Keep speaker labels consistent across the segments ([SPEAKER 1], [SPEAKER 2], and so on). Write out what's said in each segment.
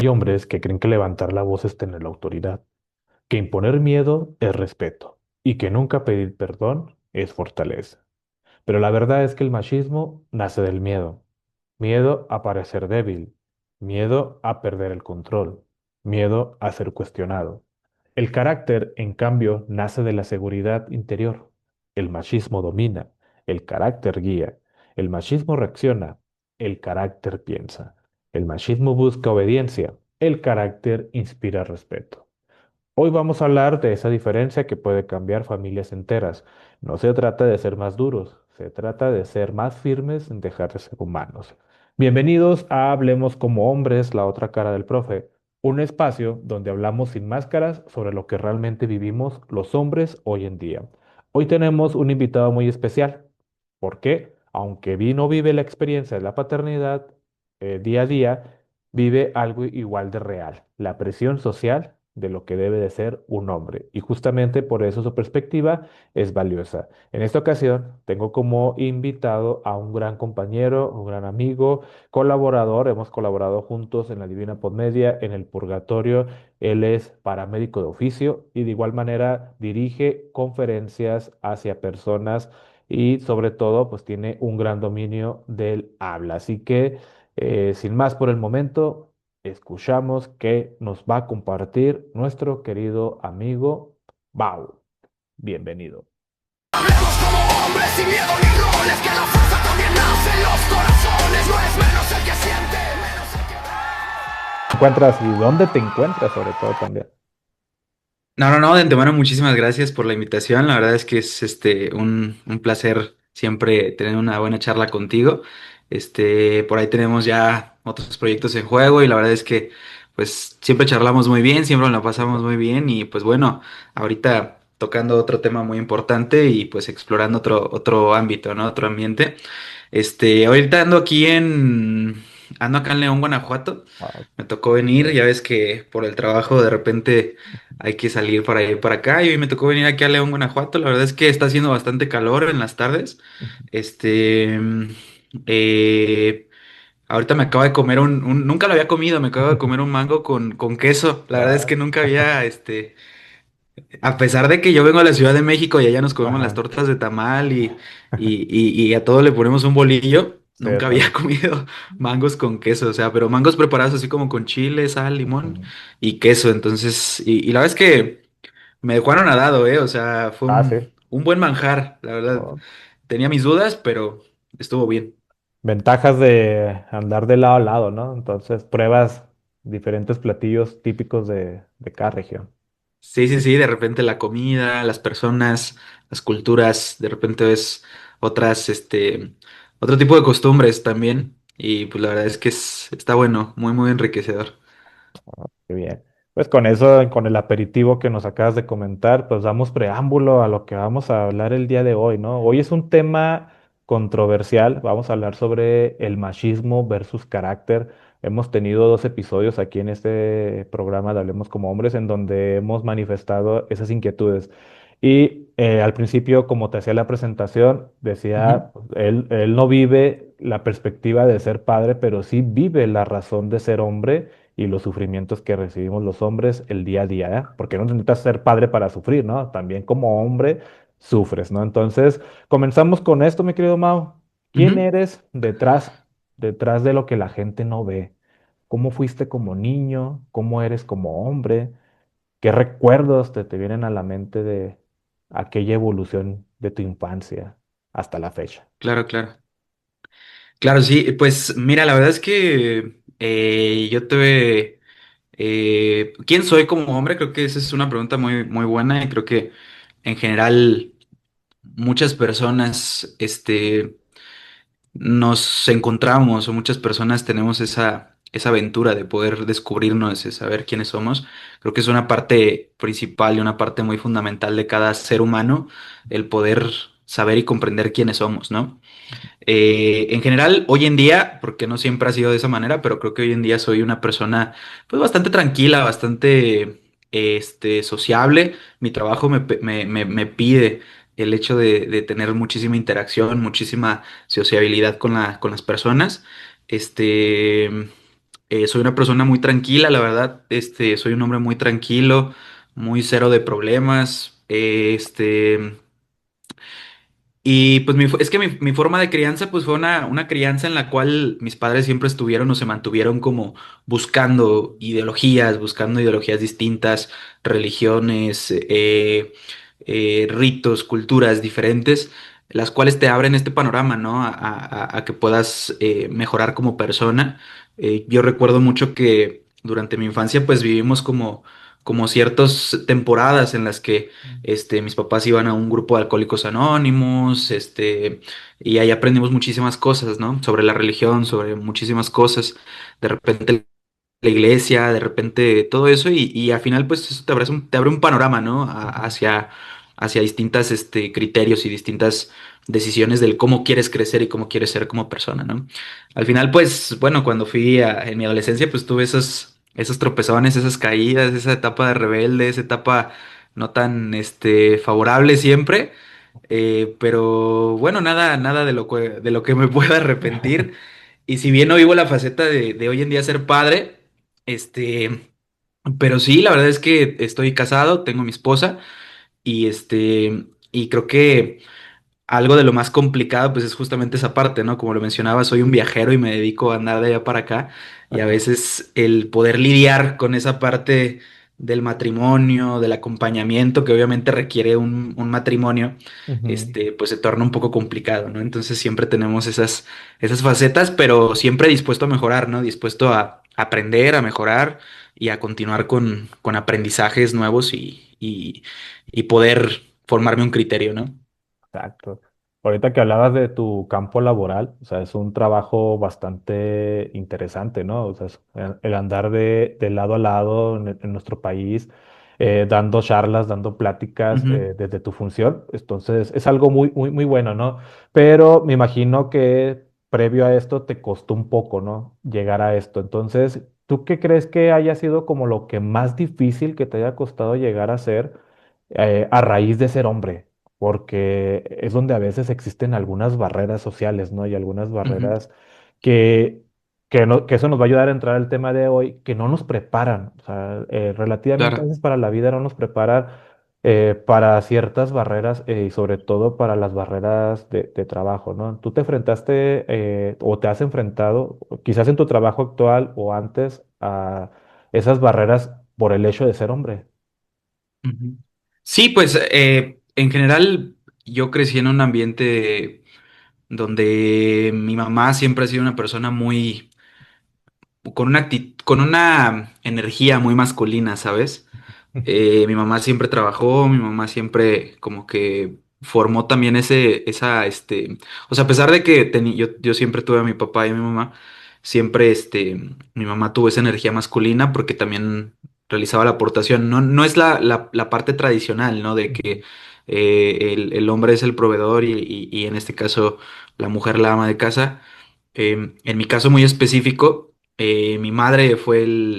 [SPEAKER 1] Hay hombres que creen que levantar la voz es tener la autoridad, que imponer miedo es respeto y que nunca pedir perdón es fortaleza. Pero la verdad es que el machismo nace del miedo. Miedo a parecer débil, miedo a perder el control, miedo a ser cuestionado. El carácter, en cambio, nace de la seguridad interior. El machismo domina, el carácter guía. El machismo reacciona, el carácter piensa. El machismo busca obediencia, el carácter inspira respeto. Hoy vamos a hablar de esa diferencia que puede cambiar familias enteras. No se trata de ser más duros, se trata de ser más firmes en dejar de ser humanos. Bienvenidos a Hablemos como hombres, la otra cara del profe, un espacio donde hablamos sin máscaras sobre lo que realmente vivimos los hombres hoy en día. Hoy tenemos un invitado muy especial, porque aunque no vive la experiencia de la paternidad día a día, vive algo igual de real, la presión social de lo que debe de ser un hombre. Y justamente por eso su perspectiva es valiosa. En esta ocasión tengo como invitado a un gran compañero, un gran amigo, colaborador. Hemos colaborado juntos en la Divina Podmedia, en el Purgatorio. Él es paramédico de oficio y de igual manera dirige conferencias hacia personas y sobre todo pues tiene un gran dominio del habla. Así que sin más por el momento, escuchamos que nos va a compartir nuestro querido amigo Bau. Bienvenido.
[SPEAKER 2] Hablemos como hombres sin miedo ni roles, que la fuerza también nace en los corazones. No es menos el que siente, menos el que
[SPEAKER 1] ¿Te encuentras y dónde te encuentras sobre todo también?
[SPEAKER 3] No, de antemano muchísimas gracias por la invitación. La verdad es que es un placer siempre tener una buena charla contigo. Por ahí tenemos ya otros proyectos en juego y la verdad es que pues siempre charlamos muy bien, siempre nos la pasamos muy bien y pues bueno, ahorita tocando otro tema muy importante y pues explorando otro ámbito, ¿no? Otro ambiente. Ahorita ando acá en León, Guanajuato.
[SPEAKER 1] Ah,
[SPEAKER 3] Me tocó venir, ya ves que por el trabajo de repente hay que salir para ir para acá y hoy me tocó venir aquí a León, Guanajuato. La verdad es que está haciendo bastante calor en las tardes. Este, mm, eh, Ahorita me acabo de comer nunca lo había comido, me acabo de comer un mango con queso. La verdad es
[SPEAKER 1] ah,
[SPEAKER 3] que nunca había, a pesar de que yo vengo a la Ciudad de México y allá nos comemos las
[SPEAKER 1] ajá.
[SPEAKER 3] tortas de tamal y a todo le ponemos un bolillo,
[SPEAKER 1] Sí,
[SPEAKER 3] nunca había comido mangos con queso, o sea, pero mangos preparados así como con chile, sal, limón
[SPEAKER 1] ujú.
[SPEAKER 3] y queso. Entonces, y la verdad es que me dejó anonadado, ¿eh? O sea, fue
[SPEAKER 1] Ah, sí.
[SPEAKER 3] un buen manjar, la verdad.
[SPEAKER 1] Oh.
[SPEAKER 3] Tenía mis dudas, pero estuvo bien.
[SPEAKER 1] Ventajas de andar de lado a lado, ¿no? Entonces pruebas diferentes platillos típicos de cada región.
[SPEAKER 3] Sí, de repente la comida, las personas, las culturas, de repente ves otras, otro tipo de costumbres también. Y pues la verdad es que está bueno, muy enriquecedor.
[SPEAKER 1] Qué bien. Pues con eso, con el aperitivo que nos acabas de comentar, pues damos preámbulo a lo que vamos a hablar el día de hoy, ¿no? Hoy es un tema controversial, vamos a hablar sobre el machismo versus carácter. Hemos tenido dos episodios aquí en este programa de Hablemos como Hombres en donde hemos manifestado esas inquietudes. Y al principio, como te hacía la presentación, decía,
[SPEAKER 3] Ujú.
[SPEAKER 1] él no vive la perspectiva de ser padre, pero sí vive la razón de ser hombre y los sufrimientos que recibimos los hombres el día a día, ¿eh? Porque no necesitas ser padre para sufrir, ¿no? También como hombre sufres, ¿no? Entonces, comenzamos con esto, mi querido Mao. ¿Quién
[SPEAKER 3] Ujú.
[SPEAKER 1] eres detrás de lo que la gente no ve? ¿Cómo fuiste como niño? ¿Cómo eres como hombre? ¿Qué recuerdos te vienen a la mente de aquella evolución de tu infancia hasta la fecha?
[SPEAKER 3] Claro, claro. Claro, sí, pues mira, la verdad es que yo ¿quién soy como hombre? Creo que esa es una pregunta muy buena y creo que en general muchas personas, nos encontramos o muchas personas tenemos esa aventura de poder descubrirnos, de saber quiénes somos. Creo que es una parte principal y una parte muy fundamental de cada ser humano, el poder saber y comprender quiénes somos, ¿no? En general, hoy en día, porque no siempre ha sido de esa manera, pero creo que hoy en día soy una persona pues bastante tranquila, bastante sociable. Mi trabajo me pide el hecho de tener muchísima interacción, muchísima sociabilidad con las personas. Este, Soy una persona muy tranquila, la verdad. Soy un hombre muy tranquilo, muy cero de problemas. Y pues es que mi forma de crianza pues fue una crianza en la cual mis padres siempre estuvieron o se mantuvieron como buscando ideologías distintas, religiones, ritos, culturas diferentes, las cuales te abren este panorama, ¿no? A que puedas mejorar como persona. Yo recuerdo mucho que durante mi infancia pues vivimos como ciertas temporadas en las que mis papás iban a un grupo de alcohólicos anónimos, y ahí aprendimos muchísimas cosas, ¿no? Sobre la religión, sobre muchísimas cosas. De repente la iglesia, de repente todo eso, y al final, pues eso te abre un panorama, ¿no?
[SPEAKER 1] Ujú.
[SPEAKER 3] Hacia distintas, criterios y distintas decisiones del cómo quieres crecer y cómo quieres ser como persona, ¿no? Al final, pues, bueno, en mi adolescencia, pues tuve esos tropezones, esas caídas, esa etapa de rebelde, esa etapa no tan, favorable siempre, pero bueno, nada de lo que me pueda arrepentir. Y si bien no vivo la faceta de hoy en día ser padre, este, pero sí, la verdad es que estoy casado, tengo mi esposa y creo que algo de lo más complicado, pues es justamente esa parte, ¿no? Como lo mencionaba, soy un viajero y me dedico a andar de allá para acá. Y a
[SPEAKER 1] Ajá.
[SPEAKER 3] veces el poder lidiar con esa parte del matrimonio, del acompañamiento, que obviamente requiere un matrimonio,
[SPEAKER 1] Ujú.
[SPEAKER 3] pues se torna un poco complicado, ¿no? Entonces siempre tenemos esas facetas, pero siempre dispuesto a mejorar, ¿no? Dispuesto a aprender, a mejorar y a continuar con aprendizajes nuevos y poder formarme un criterio, ¿no?
[SPEAKER 1] Exacto. Ahorita que hablabas de tu campo laboral, o sea, es un trabajo bastante interesante, ¿no? O sea, el andar de lado a lado en nuestro país, dando charlas, dando pláticas
[SPEAKER 3] Ujú.
[SPEAKER 1] desde tu función. Entonces, es algo muy, muy, muy bueno, ¿no? Pero me imagino que previo a esto te costó un poco, ¿no? Llegar a esto. Entonces, ¿tú qué crees que haya sido como lo que más difícil que te haya costado llegar a ser a raíz de ser hombre? Porque es donde a veces existen algunas barreras sociales, ¿no? Y algunas
[SPEAKER 3] Ujú.
[SPEAKER 1] barreras que, que eso nos va a ayudar a entrar al tema de hoy, que no nos preparan, o sea, relativamente a
[SPEAKER 3] Claro.
[SPEAKER 1] veces para la vida no nos preparan para ciertas barreras y sobre todo para las barreras de trabajo, ¿no? ¿Tú te enfrentaste o te has enfrentado, quizás en tu trabajo actual o antes, a esas barreras por el hecho de ser hombre?
[SPEAKER 3] Ujú. Sí, pues en general yo crecí en un ambiente donde mi mamá siempre ha sido una persona con una energía muy masculina, ¿sabes? Mi mamá siempre trabajó, mi mamá siempre como que formó también o sea, a pesar de que yo siempre tuve a mi papá y a mi mamá, siempre, mi mamá tuvo esa energía masculina porque también realizaba la aportación. No es la parte tradicional, ¿no? De
[SPEAKER 1] Ujú.
[SPEAKER 3] que el hombre es el proveedor y en este caso la mujer la ama de casa. En mi caso muy específico, mi madre fue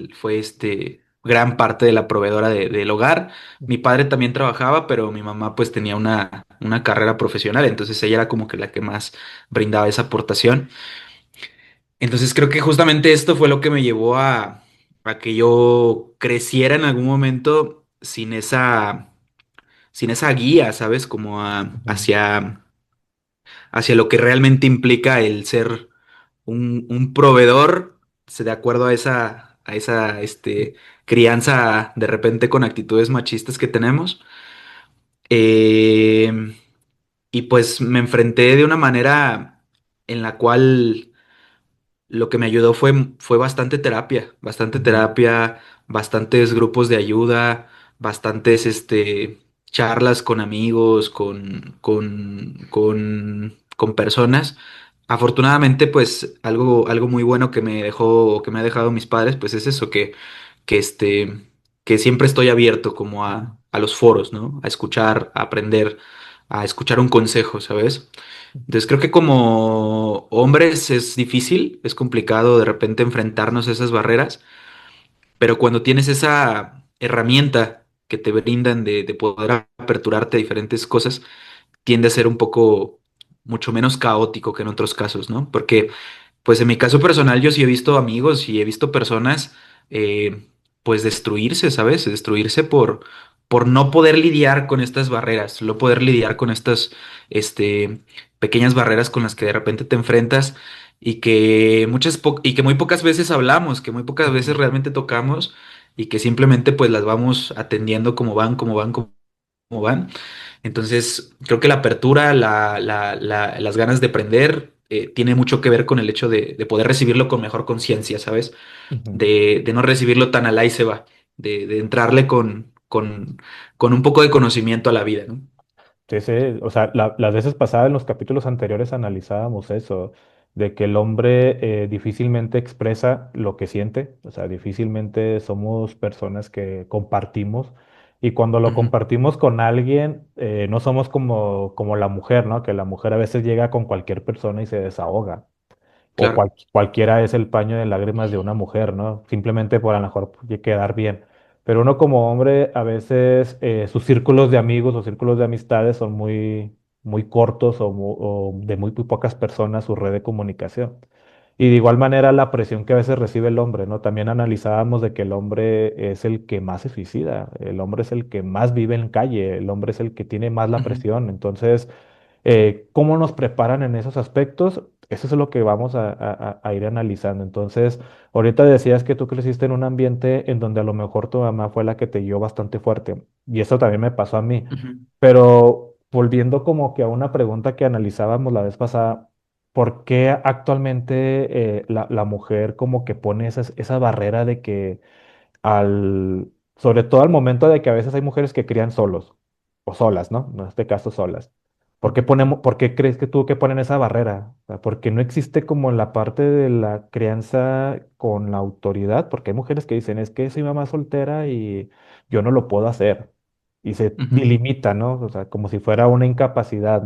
[SPEAKER 3] gran parte de la proveedora del hogar. Mi padre también trabajaba, pero mi mamá pues tenía una carrera profesional, entonces ella era como que la que más brindaba esa aportación. Entonces creo que justamente esto fue lo que me llevó a que yo creciera en algún momento sin esa guía, ¿sabes? Como
[SPEAKER 1] Ujú.
[SPEAKER 3] hacia lo que realmente implica el ser un proveedor, de acuerdo a esa crianza de repente con actitudes machistas que tenemos. Eh, y pues me enfrenté de una manera en la cual lo que me ayudó fue bastante
[SPEAKER 1] Ujú.
[SPEAKER 3] terapia, bastantes grupos de ayuda, bastantes charlas con amigos, con personas. Afortunadamente, pues algo muy bueno que me ha dejado mis padres, pues es eso, que, este, que siempre estoy abierto como a los foros, ¿no? A escuchar, a aprender, a escuchar un consejo, ¿sabes? Entonces creo que como hombres es difícil, es complicado de repente enfrentarnos a esas barreras, pero cuando tienes esa herramienta que te brindan de poder aperturarte a diferentes cosas, tiende a ser un poco mucho menos caótico que en otros casos, ¿no? Porque Pues en mi caso personal yo sí he visto amigos y he visto personas pues destruirse, ¿sabes? Destruirse por no poder lidiar con estas barreras, no poder lidiar con estas este, pequeñas barreras con las que de repente te enfrentas y que y que muy pocas veces hablamos, que muy pocas veces
[SPEAKER 1] Ujú,
[SPEAKER 3] realmente tocamos y que simplemente pues las vamos atendiendo como van. Entonces, creo que la apertura, las ganas de aprender, tiene mucho que ver con el hecho de poder recibirlo con mejor conciencia, ¿sabes?
[SPEAKER 1] ujú.
[SPEAKER 3] De no recibirlo tan al ahí se va, de entrarle con un poco de conocimiento a la vida, ¿no?
[SPEAKER 1] Sí, sí, o sea, las veces pasadas en los capítulos anteriores analizábamos eso, de que el hombre difícilmente expresa lo que siente, o sea, difícilmente somos personas que compartimos, y cuando lo
[SPEAKER 3] Ujú,
[SPEAKER 1] compartimos con alguien, no somos como la mujer, ¿no? Que la mujer a veces llega con cualquier persona y se desahoga. O
[SPEAKER 3] claro.
[SPEAKER 1] cualquiera es el paño de lágrimas de una mujer, ¿no? Simplemente por a lo mejor quedar bien. Pero uno como hombre, a veces sus círculos de amigos o círculos de amistades son muy cortos o de muy pocas personas su red de comunicación. Y de igual manera la presión que a veces recibe el hombre, ¿no? También analizábamos de que el hombre es el que más se suicida, el hombre es el que más vive en calle, el hombre es el que tiene más la
[SPEAKER 3] Ujú,
[SPEAKER 1] presión. Entonces, ¿cómo nos preparan en esos aspectos? Eso es lo que vamos a ir analizando. Entonces, ahorita decías que tú creciste en un ambiente en donde a lo mejor tu mamá fue la que te guió bastante fuerte. Y eso también me pasó a mí.
[SPEAKER 3] ujú,
[SPEAKER 1] Pero volviendo como que a una pregunta que analizábamos la vez pasada, ¿por qué actualmente la mujer como que pone esa barrera de que sobre todo al momento de que a veces hay mujeres que crían solos o solas, ¿no? En este caso solas. ¿Por qué crees que tuvo que poner esa barrera? O sea, porque no existe como en la parte de la crianza con la autoridad, porque hay mujeres que dicen, es que soy mamá soltera y yo no lo puedo hacer. Y se
[SPEAKER 3] ujú,
[SPEAKER 1] delimita, ¿no? O sea, como si fuera una incapacidad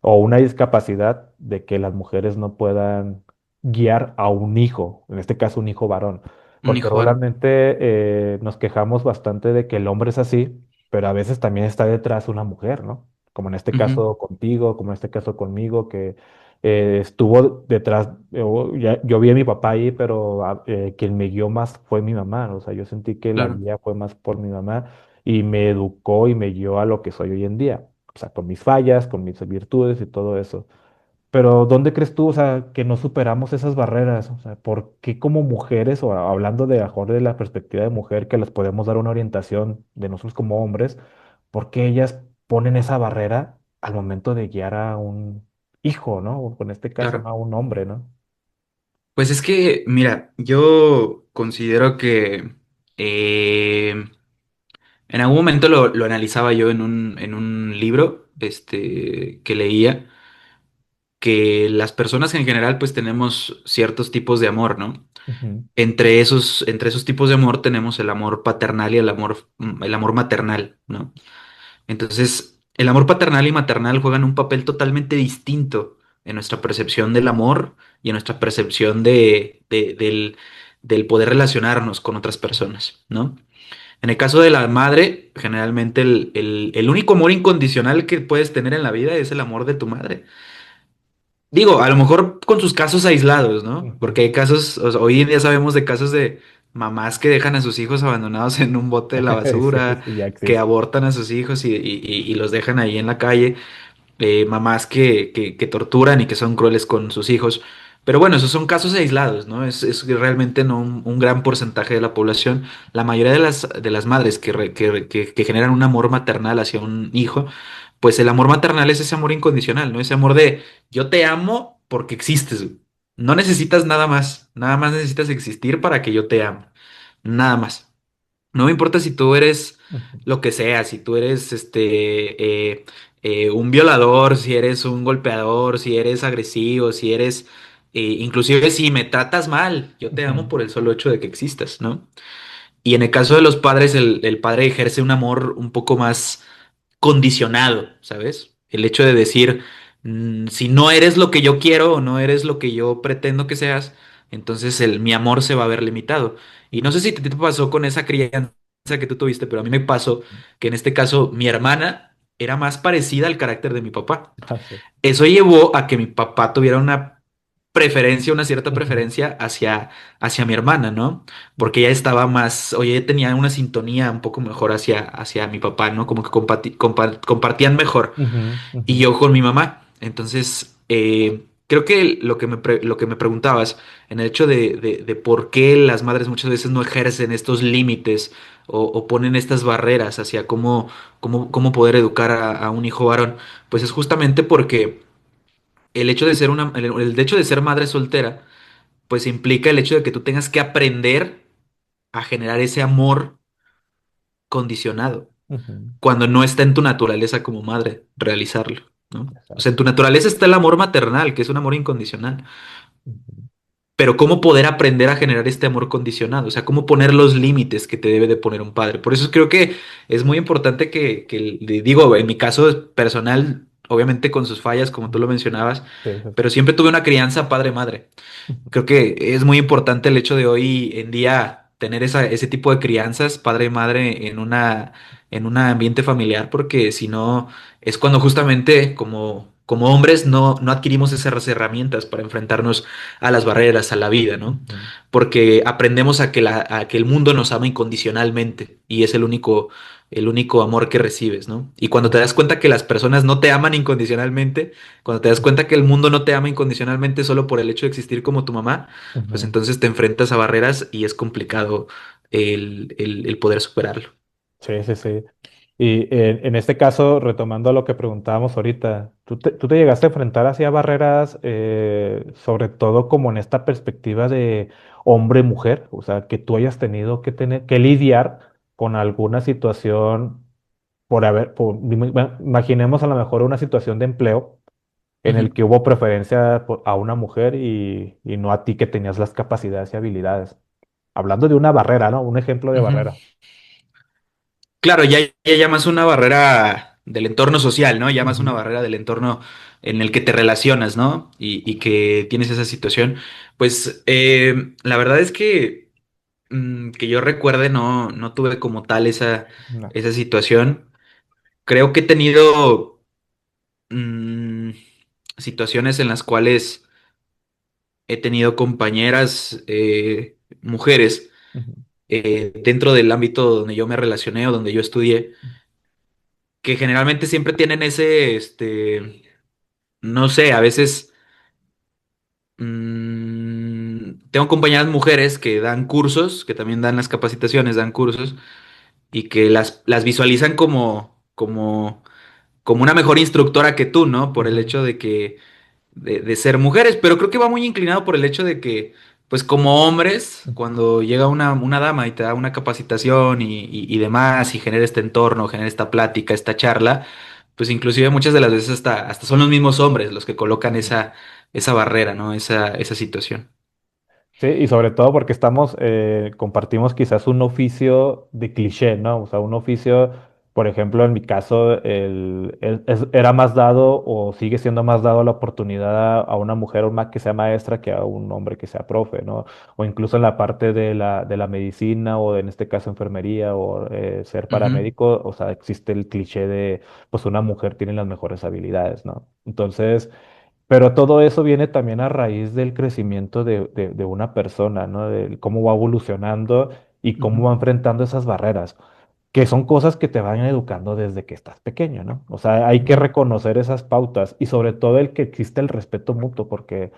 [SPEAKER 1] o una discapacidad de que las mujeres no puedan guiar a un hijo, en este caso un hijo varón,
[SPEAKER 3] un
[SPEAKER 1] porque
[SPEAKER 3] hijo varón.
[SPEAKER 1] regularmente nos quejamos bastante de que el hombre es así, pero a veces también está detrás una mujer, ¿no? Como en este
[SPEAKER 3] Ujú,
[SPEAKER 1] caso contigo, como en este caso conmigo, que estuvo detrás, yo vi a mi papá ahí, pero quien me guió más fue mi mamá, o sea, yo sentí que la
[SPEAKER 3] claro,
[SPEAKER 1] guía fue más por mi mamá y me educó y me guió a lo que soy hoy en día, o sea, con mis fallas, con mis virtudes y todo eso. Pero ¿dónde crees tú, o sea, que no superamos esas barreras? O sea, ¿por qué como mujeres, o hablando de, a lo mejor de la perspectiva de mujer, que les podemos dar una orientación de nosotros como hombres, por qué ellas ponen esa barrera al momento de guiar a un hijo, ¿no? O en este caso,
[SPEAKER 3] claro.
[SPEAKER 1] a un hombre, ¿no?
[SPEAKER 3] Pues es que, mira, yo considero que eh, en algún momento lo analizaba yo en un libro que leía, que las personas en general pues tenemos ciertos tipos de amor, ¿no?
[SPEAKER 1] Ujú,
[SPEAKER 3] Entre esos tipos de amor tenemos el amor paternal y el amor maternal, ¿no? Entonces, el amor paternal y maternal juegan un papel totalmente distinto en nuestra percepción del amor y en nuestra percepción del poder relacionarnos con otras personas, ¿no? En el caso de la madre, generalmente el único amor incondicional que puedes tener en la vida es el amor de tu madre. Digo, a lo mejor con sus casos aislados, ¿no?
[SPEAKER 1] ujú.
[SPEAKER 3] Porque hay casos, o sea, hoy en día sabemos de casos de mamás que dejan a sus hijos abandonados en un bote de la
[SPEAKER 1] Sí,
[SPEAKER 3] basura,
[SPEAKER 1] sí, ya
[SPEAKER 3] que
[SPEAKER 1] existe.
[SPEAKER 3] abortan a sus hijos y los dejan ahí en la calle, mamás que torturan y que son crueles con sus hijos. Pero bueno, esos son casos aislados, ¿no? Es realmente no un gran porcentaje de la población. La mayoría de las madres que generan un amor maternal hacia un hijo, pues el amor maternal es ese amor incondicional, ¿no? Ese amor de yo te amo porque existes, güey. No necesitas nada más, nada más necesitas existir para que yo te amo, nada más. No me importa si tú eres
[SPEAKER 1] Ujú.
[SPEAKER 3] lo que sea, si tú eres un violador, si eres un golpeador, si eres agresivo, si eres, inclusive si me tratas mal, yo te amo
[SPEAKER 1] Ujú.
[SPEAKER 3] por el solo hecho de que existas, ¿no? Y en el caso de los padres, el padre ejerce un amor un poco más condicionado, ¿sabes? El hecho de decir, si no eres lo que yo quiero o no eres lo que yo pretendo que seas, entonces mi amor se va a ver limitado. Y no sé si te pasó con esa crianza que tú tuviste, pero a mí me pasó que en este caso mi hermana era más parecida al carácter de mi papá.
[SPEAKER 1] Ah, sí.
[SPEAKER 3] Eso llevó a que mi papá tuviera una preferencia, una cierta
[SPEAKER 1] Ujú,
[SPEAKER 3] preferencia hacia mi hermana, ¿no? Porque ella estaba más, oye, ella tenía una sintonía un poco mejor hacia mi papá, ¿no? Como que compartían mejor.
[SPEAKER 1] ujú,
[SPEAKER 3] Y
[SPEAKER 1] ujú,
[SPEAKER 3] yo con mi mamá. Entonces, creo que lo que me preguntabas en el hecho de por qué las madres muchas veces no ejercen estos límites o ponen estas barreras hacia cómo poder educar a un hijo varón, pues es justamente porque el hecho de ser el hecho de ser madre soltera, pues implica el hecho de que tú tengas que aprender a generar ese amor condicionado,
[SPEAKER 1] ujú,
[SPEAKER 3] cuando no está en tu naturaleza como madre realizarlo, ¿no? O sea, en tu
[SPEAKER 1] exacto.
[SPEAKER 3] naturaleza está el amor maternal, que es un amor incondicional,
[SPEAKER 1] Ujú,
[SPEAKER 3] pero ¿cómo poder aprender a generar este amor condicionado? O sea, ¿cómo poner los límites que te debe de poner un padre? Por eso creo que es muy importante digo, en mi caso personal, obviamente con sus fallas, como tú lo mencionabas,
[SPEAKER 1] sí, sí, sí.
[SPEAKER 3] pero siempre tuve una crianza padre-madre.
[SPEAKER 1] Ujú,
[SPEAKER 3] Creo que es muy importante el hecho de hoy en día tener ese tipo de crianzas, padre y madre, en un ambiente familiar, porque si no, es cuando justamente como hombres no adquirimos esas herramientas para enfrentarnos a las barreras, a la vida, ¿no?
[SPEAKER 1] ujú,
[SPEAKER 3] Porque aprendemos a que el mundo nos ama incondicionalmente y es el único amor que recibes, ¿no? Y cuando te
[SPEAKER 1] ujú,
[SPEAKER 3] das cuenta que las personas no te aman incondicionalmente, cuando te das cuenta que el mundo no te ama incondicionalmente solo por el hecho de existir como tu mamá, pues
[SPEAKER 1] ujú.
[SPEAKER 3] entonces te enfrentas a barreras y es complicado el poder superarlo.
[SPEAKER 1] Sí, sí, sí. Y en este caso, retomando lo que preguntábamos ahorita, ¿tú te llegaste a enfrentar hacia barreras, sobre todo como en esta perspectiva de hombre-mujer? O sea, que tú hayas tenido que tener que lidiar con alguna situación imaginemos a lo mejor una situación de empleo en el
[SPEAKER 3] Ujú,
[SPEAKER 1] que hubo preferencia a una mujer y no a ti que tenías las capacidades y habilidades. Hablando de una barrera, ¿no? Un ejemplo de
[SPEAKER 3] ujú.
[SPEAKER 1] barrera.
[SPEAKER 3] Claro, ya llamas una barrera del entorno social, ¿no? Llamas una
[SPEAKER 1] Ujú,
[SPEAKER 3] barrera del entorno en el que te relacionas, ¿no? Y que tienes esa situación. Pues la verdad es que yo recuerde, no tuve como tal
[SPEAKER 1] no.
[SPEAKER 3] esa situación. Creo que he tenido mm, situaciones en las cuales he tenido compañeras mujeres
[SPEAKER 1] Ujú,
[SPEAKER 3] dentro del ámbito donde yo me relacioné o donde yo estudié, que generalmente siempre tienen no sé, a veces tengo compañeras mujeres que dan cursos, que también dan las capacitaciones, dan cursos, y que las visualizan como una mejor instructora que tú, ¿no? Por el
[SPEAKER 1] ujú,
[SPEAKER 3] hecho de ser mujeres, pero creo que va muy inclinado por el hecho de que, pues como hombres,
[SPEAKER 1] ujú.
[SPEAKER 3] cuando llega una dama y te da una capacitación y demás, y genera este entorno, genera esta plática, esta charla, pues inclusive muchas de las veces hasta son los mismos hombres los que colocan esa barrera, ¿no? Esa situación.
[SPEAKER 1] Sí, y sobre todo porque compartimos quizás un oficio de cliché, ¿no? O sea, un oficio, por ejemplo, en mi caso, era más dado o sigue siendo más dado la oportunidad a una mujer que sea maestra que a un hombre que sea profe, ¿no? O incluso en la parte de la medicina o en este caso enfermería o ser
[SPEAKER 3] Ujú,
[SPEAKER 1] paramédico, o sea, existe el cliché de, pues una mujer tiene las mejores habilidades, ¿no? Entonces... Pero todo eso viene también a raíz del crecimiento de una persona, ¿no? De cómo va evolucionando y cómo
[SPEAKER 3] ujú,
[SPEAKER 1] va enfrentando esas barreras, que son cosas que te van educando desde que estás pequeño, ¿no? O sea, hay que
[SPEAKER 3] ujú,
[SPEAKER 1] reconocer esas pautas y sobre todo el que existe el respeto mutuo, porque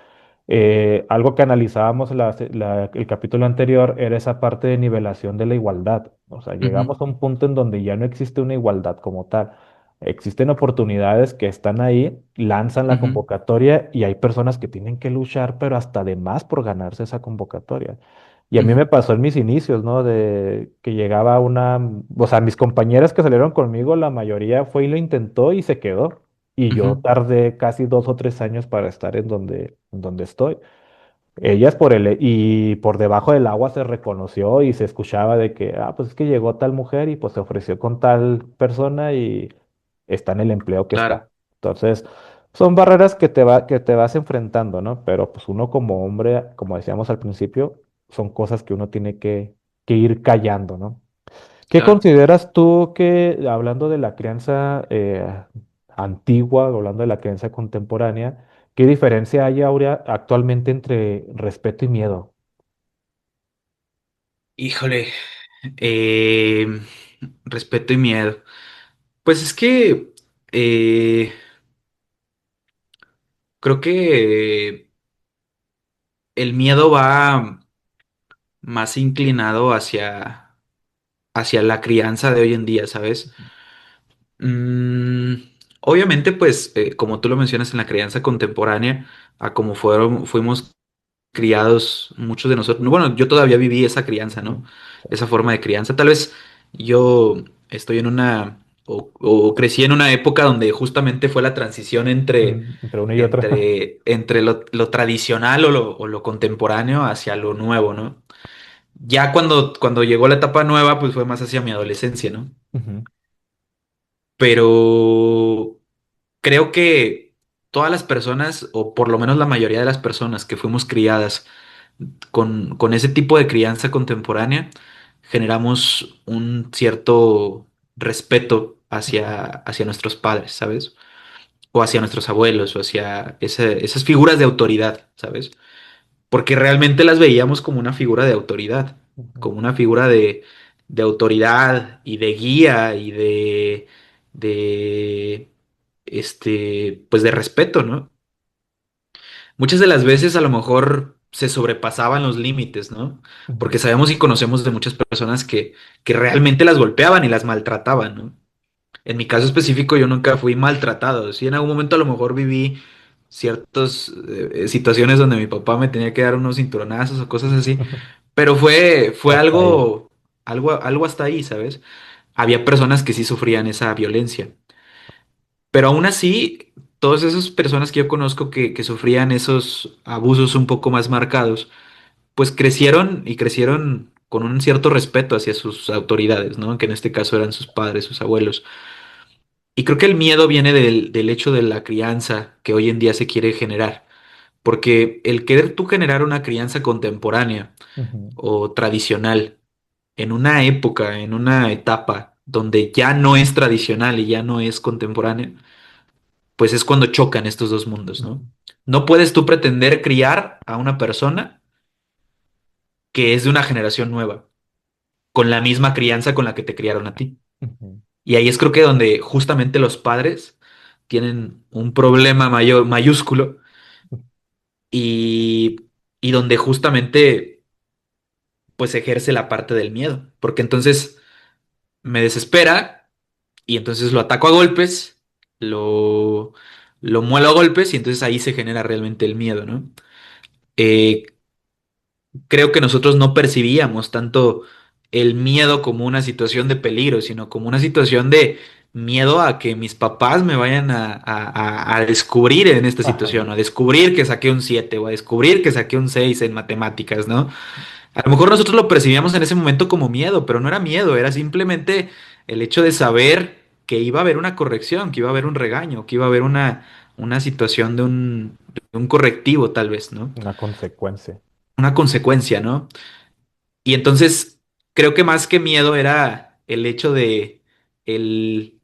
[SPEAKER 1] algo que analizábamos el capítulo anterior era esa parte de nivelación de la igualdad. O sea,
[SPEAKER 3] ujú,
[SPEAKER 1] llegamos a un punto en donde ya no existe una igualdad como tal. Existen oportunidades que están ahí, lanzan la
[SPEAKER 3] ujú,
[SPEAKER 1] convocatoria y hay personas que tienen que luchar, pero hasta de más por ganarse esa convocatoria. Y a mí me
[SPEAKER 3] ujú,
[SPEAKER 1] pasó en mis inicios, ¿no? De que llegaba o sea, mis compañeras que salieron conmigo, la mayoría fue y lo intentó y se quedó. Y yo
[SPEAKER 3] ujú,
[SPEAKER 1] tardé casi 2 o 3 años para estar en donde estoy. Ellas y por debajo del agua se reconoció y se escuchaba de que, pues es que llegó tal mujer y pues se ofreció con tal persona y está en el empleo que está.
[SPEAKER 3] claro,
[SPEAKER 1] Entonces, son barreras que te vas enfrentando, ¿no? Pero pues uno como hombre, como decíamos al principio, son cosas que uno tiene que ir callando, ¿no? ¿Qué
[SPEAKER 3] claro.
[SPEAKER 1] consideras tú hablando de la crianza antigua, hablando de la crianza contemporánea, ¿Qué diferencia hay ahora actualmente entre respeto y miedo?
[SPEAKER 3] Híjole, eh, respeto y miedo. Pues es que eh, creo que el miedo va más inclinado hacia la crianza de hoy en día, ¿sabes? Mm, obviamente, pues, como tú lo mencionas en la crianza contemporánea, a como fuimos criados muchos de nosotros. Bueno, yo todavía viví esa crianza,
[SPEAKER 1] Ujú.
[SPEAKER 3] ¿no?
[SPEAKER 1] Sí.
[SPEAKER 3] Esa forma de crianza. Tal vez yo estoy en o crecí en una época donde justamente fue la transición
[SPEAKER 1] Entre una y otra.
[SPEAKER 3] entre lo tradicional o lo contemporáneo hacia lo nuevo, ¿no? Ya cuando llegó la etapa nueva, pues fue más hacia mi adolescencia, ¿no?
[SPEAKER 1] Ujú,
[SPEAKER 3] Pero creo que todas las personas, o por lo menos la mayoría de las personas que fuimos criadas con ese tipo de crianza contemporánea, generamos un cierto respeto
[SPEAKER 1] ujú,
[SPEAKER 3] hacia nuestros padres, ¿sabes? O hacia nuestros abuelos, o hacia esas figuras de autoridad, ¿sabes? Porque realmente las veíamos como una figura de autoridad,
[SPEAKER 1] ujú,
[SPEAKER 3] como una figura de autoridad y de guía y de, pues de respeto, ¿no? Muchas de las veces a lo mejor se sobrepasaban los límites, ¿no?
[SPEAKER 1] ujú.
[SPEAKER 3] Porque sabemos y conocemos de muchas personas que realmente las golpeaban y las maltrataban, ¿no? En mi caso específico yo nunca fui maltratado. Sí, en algún momento a lo mejor viví ciertas situaciones donde mi papá me tenía que dar unos cinturonazos o cosas así, pero fue
[SPEAKER 1] Hasta ahí.
[SPEAKER 3] algo hasta ahí, ¿sabes? Había personas que sí sufrían esa violencia. Pero aún así, todas esas personas que yo conozco que sufrían esos abusos un poco más marcados, pues crecieron y crecieron con un cierto respeto hacia sus autoridades, ¿no? Que en este caso eran sus padres, sus abuelos. Y creo que el miedo viene del hecho de la crianza que hoy en día se quiere generar. Porque el querer tú generar una crianza contemporánea
[SPEAKER 1] Ujú,
[SPEAKER 3] o tradicional en una época, en una etapa donde ya no es tradicional y ya no es contemporánea, pues es cuando chocan estos dos mundos,
[SPEAKER 1] ujú,
[SPEAKER 3] ¿no? No puedes tú pretender criar a una persona que es de una generación nueva, con la misma crianza con la que te criaron a ti.
[SPEAKER 1] ujú,
[SPEAKER 3] Y ahí es creo que donde justamente los padres tienen un problema mayor, mayúsculo y, y donde justamente pues ejerce la parte del miedo, porque entonces me desespera y entonces lo ataco a golpes, lo, lo muelo a golpes y entonces ahí se genera realmente el miedo, ¿no? Eh, creo que nosotros no percibíamos tanto el miedo como una situación de peligro, sino como una situación de miedo a que mis papás me vayan a descubrir en esta
[SPEAKER 1] ajá.
[SPEAKER 3] situación, a descubrir que saqué un 7 o a descubrir que saqué un 6 en matemáticas, ¿no? A lo mejor nosotros lo percibíamos en ese momento como miedo, pero no era miedo, era simplemente el hecho de saber que iba a haber una corrección, que iba a haber un regaño, que iba a haber una situación de un correctivo tal vez, ¿no?
[SPEAKER 1] Una consecuencia.
[SPEAKER 3] Una consecuencia, ¿no? Y entonces creo que más que miedo era el hecho el,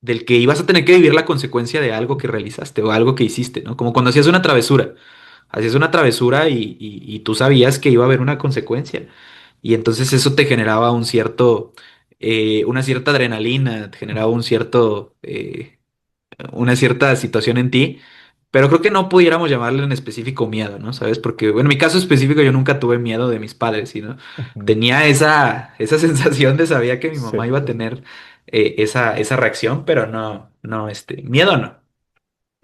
[SPEAKER 3] del que ibas a tener que vivir la consecuencia de algo que realizaste o algo que hiciste, ¿no? Como cuando hacías una travesura. Hacías una travesura y tú sabías que iba a haber una consecuencia. Y entonces eso te generaba una cierta adrenalina, te generaba una cierta situación en ti, pero creo que no pudiéramos llamarle en específico miedo, ¿no? ¿Sabes? Porque, bueno, en mi caso específico yo nunca tuve miedo de mis padres, sino
[SPEAKER 1] Ujú.
[SPEAKER 3] tenía esa sensación de sabía que mi
[SPEAKER 1] Sí,
[SPEAKER 3] mamá iba a
[SPEAKER 1] sí.
[SPEAKER 3] tener esa reacción, pero miedo no.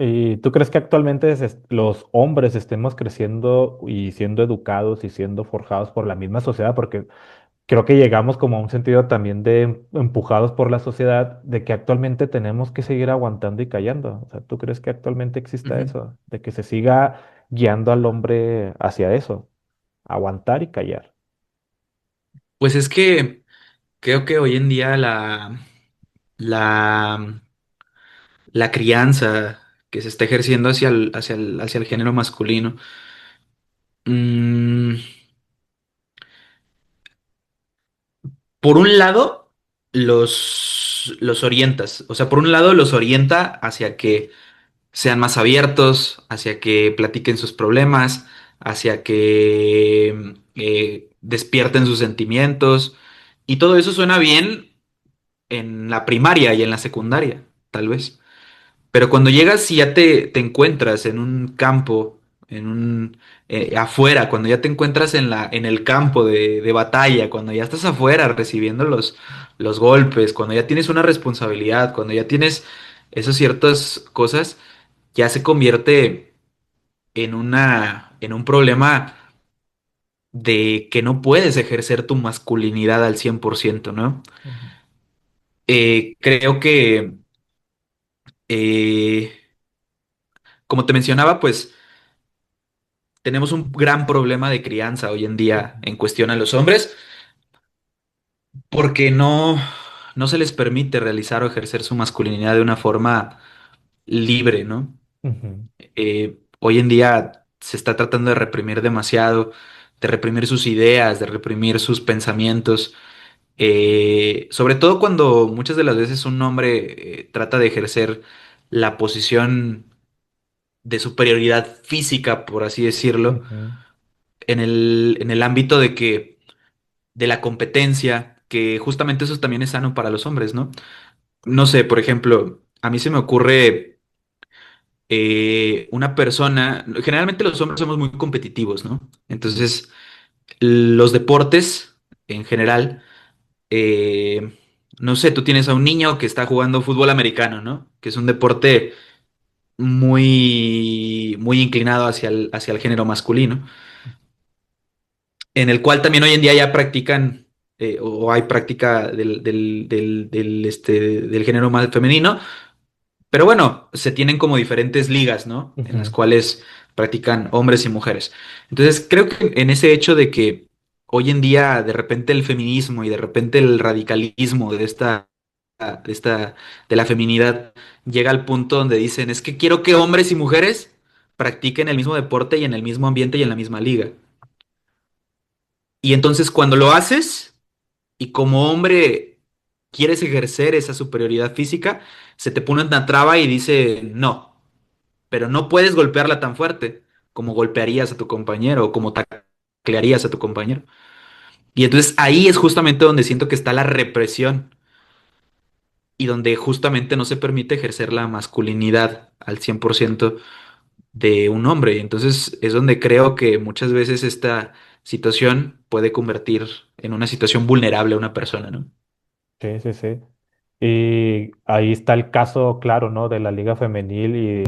[SPEAKER 1] ¿Y tú crees que actualmente los hombres estemos creciendo y siendo educados y siendo forjados por la misma sociedad? Porque creo que llegamos como a un sentido también de empujados por la sociedad, de que actualmente tenemos que seguir aguantando y callando. O sea, ¿tú crees que actualmente exista
[SPEAKER 3] Ujú.
[SPEAKER 1] eso? De que se siga guiando al hombre hacia eso, aguantar y callar.
[SPEAKER 3] Pues es que creo que hoy en día la, la crianza que se está ejerciendo hacia el género masculino, mm, por un lado, los orientas, o sea, por un lado los orienta hacia que sean más abiertos, hacia que platiquen sus problemas, hacia que despierten sus sentimientos. Y todo eso suena bien en la primaria y en la secundaria, tal vez. Pero cuando llegas y ya te encuentras en un campo, afuera, cuando ya te encuentras en el campo de batalla, cuando ya estás afuera recibiendo los golpes, cuando ya tienes una responsabilidad, cuando ya tienes esas ciertas cosas, ya se convierte en un problema de que no puedes ejercer tu masculinidad al 100%, ¿no?
[SPEAKER 1] Ujú,
[SPEAKER 3] Creo que, eh, como te mencionaba, pues tenemos un gran problema de crianza hoy en día
[SPEAKER 1] ujú,
[SPEAKER 3] en cuestión a los hombres porque no se les permite realizar o ejercer su masculinidad de una forma libre, ¿no?
[SPEAKER 1] ujú,
[SPEAKER 3] Hoy en día se está tratando de reprimir demasiado, de reprimir sus ideas, de reprimir sus pensamientos, sobre todo cuando muchas de las veces un hombre trata de ejercer la posición de superioridad física, por así decirlo,
[SPEAKER 1] ujú,
[SPEAKER 3] en el ámbito de la competencia, que justamente eso también es sano para los hombres, ¿no? No sé, por ejemplo, a mí se me ocurre una persona, generalmente los hombres somos muy competitivos, ¿no? Entonces, los deportes en general, eh, no sé, tú tienes a un niño que está jugando fútbol americano, ¿no? Que es un deporte muy inclinado hacia el género masculino, en el cual también hoy en día ya practican o hay práctica del género más femenino, pero bueno, se tienen como diferentes ligas, ¿no? En las
[SPEAKER 1] ujú.
[SPEAKER 3] cuales practican hombres y mujeres. Entonces, creo que en ese hecho de que hoy en día de repente el feminismo y de repente el radicalismo de esta, de la feminidad llega al punto donde dicen, es que quiero que hombres y mujeres practiquen el mismo deporte y en el mismo ambiente y en la misma liga. Y entonces cuando lo haces y como hombre quieres ejercer esa superioridad física, se te pone una traba y dice, no, pero no puedes golpearla tan fuerte como golpearías a tu compañero o como taclearías a tu compañero. Y entonces ahí es justamente donde siento que está la represión y donde justamente no se permite ejercer la masculinidad al 100% de un hombre. Y entonces es donde creo que muchas veces esta situación puede convertir en una situación vulnerable a una persona, ¿no?
[SPEAKER 1] Sí, sí, sí. Y ahí está el caso claro, ¿no? De la Liga Femenil y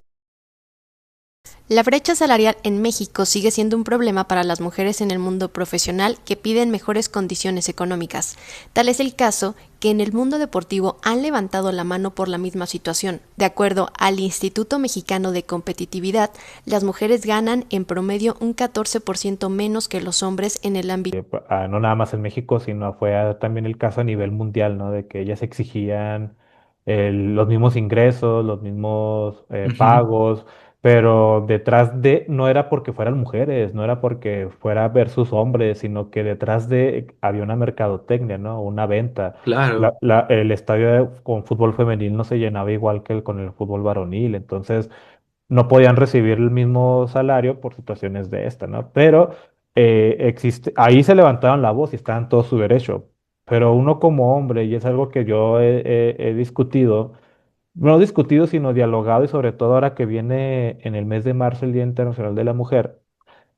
[SPEAKER 4] La brecha salarial en México sigue siendo un problema para las mujeres en el mundo profesional que piden mejores condiciones económicas. Tal es el caso que en el mundo deportivo han levantado la mano por la misma situación. De acuerdo al Instituto Mexicano de Competitividad, las mujeres ganan en promedio un 14% menos que los hombres en el ámbito.
[SPEAKER 1] no nada más en México, sino fue también el caso a nivel mundial, ¿no? De que ellas exigían los mismos ingresos, los mismos
[SPEAKER 3] Ujú,
[SPEAKER 1] pagos, pero detrás de, no era porque fueran mujeres, no era porque fuera versus hombres, sino que detrás de había una mercadotecnia, ¿no? Una venta.
[SPEAKER 3] claro.
[SPEAKER 1] El estadio con fútbol femenil no se llenaba igual que con el fútbol varonil, entonces no podían recibir el mismo salario por situaciones de esta, ¿no? Pero existe, ahí se levantaron la voz y estaban todo su derecho. Pero uno como hombre, y es algo que yo he discutido, no discutido, sino dialogado, y sobre todo ahora que viene en el mes de marzo el Día Internacional de la Mujer,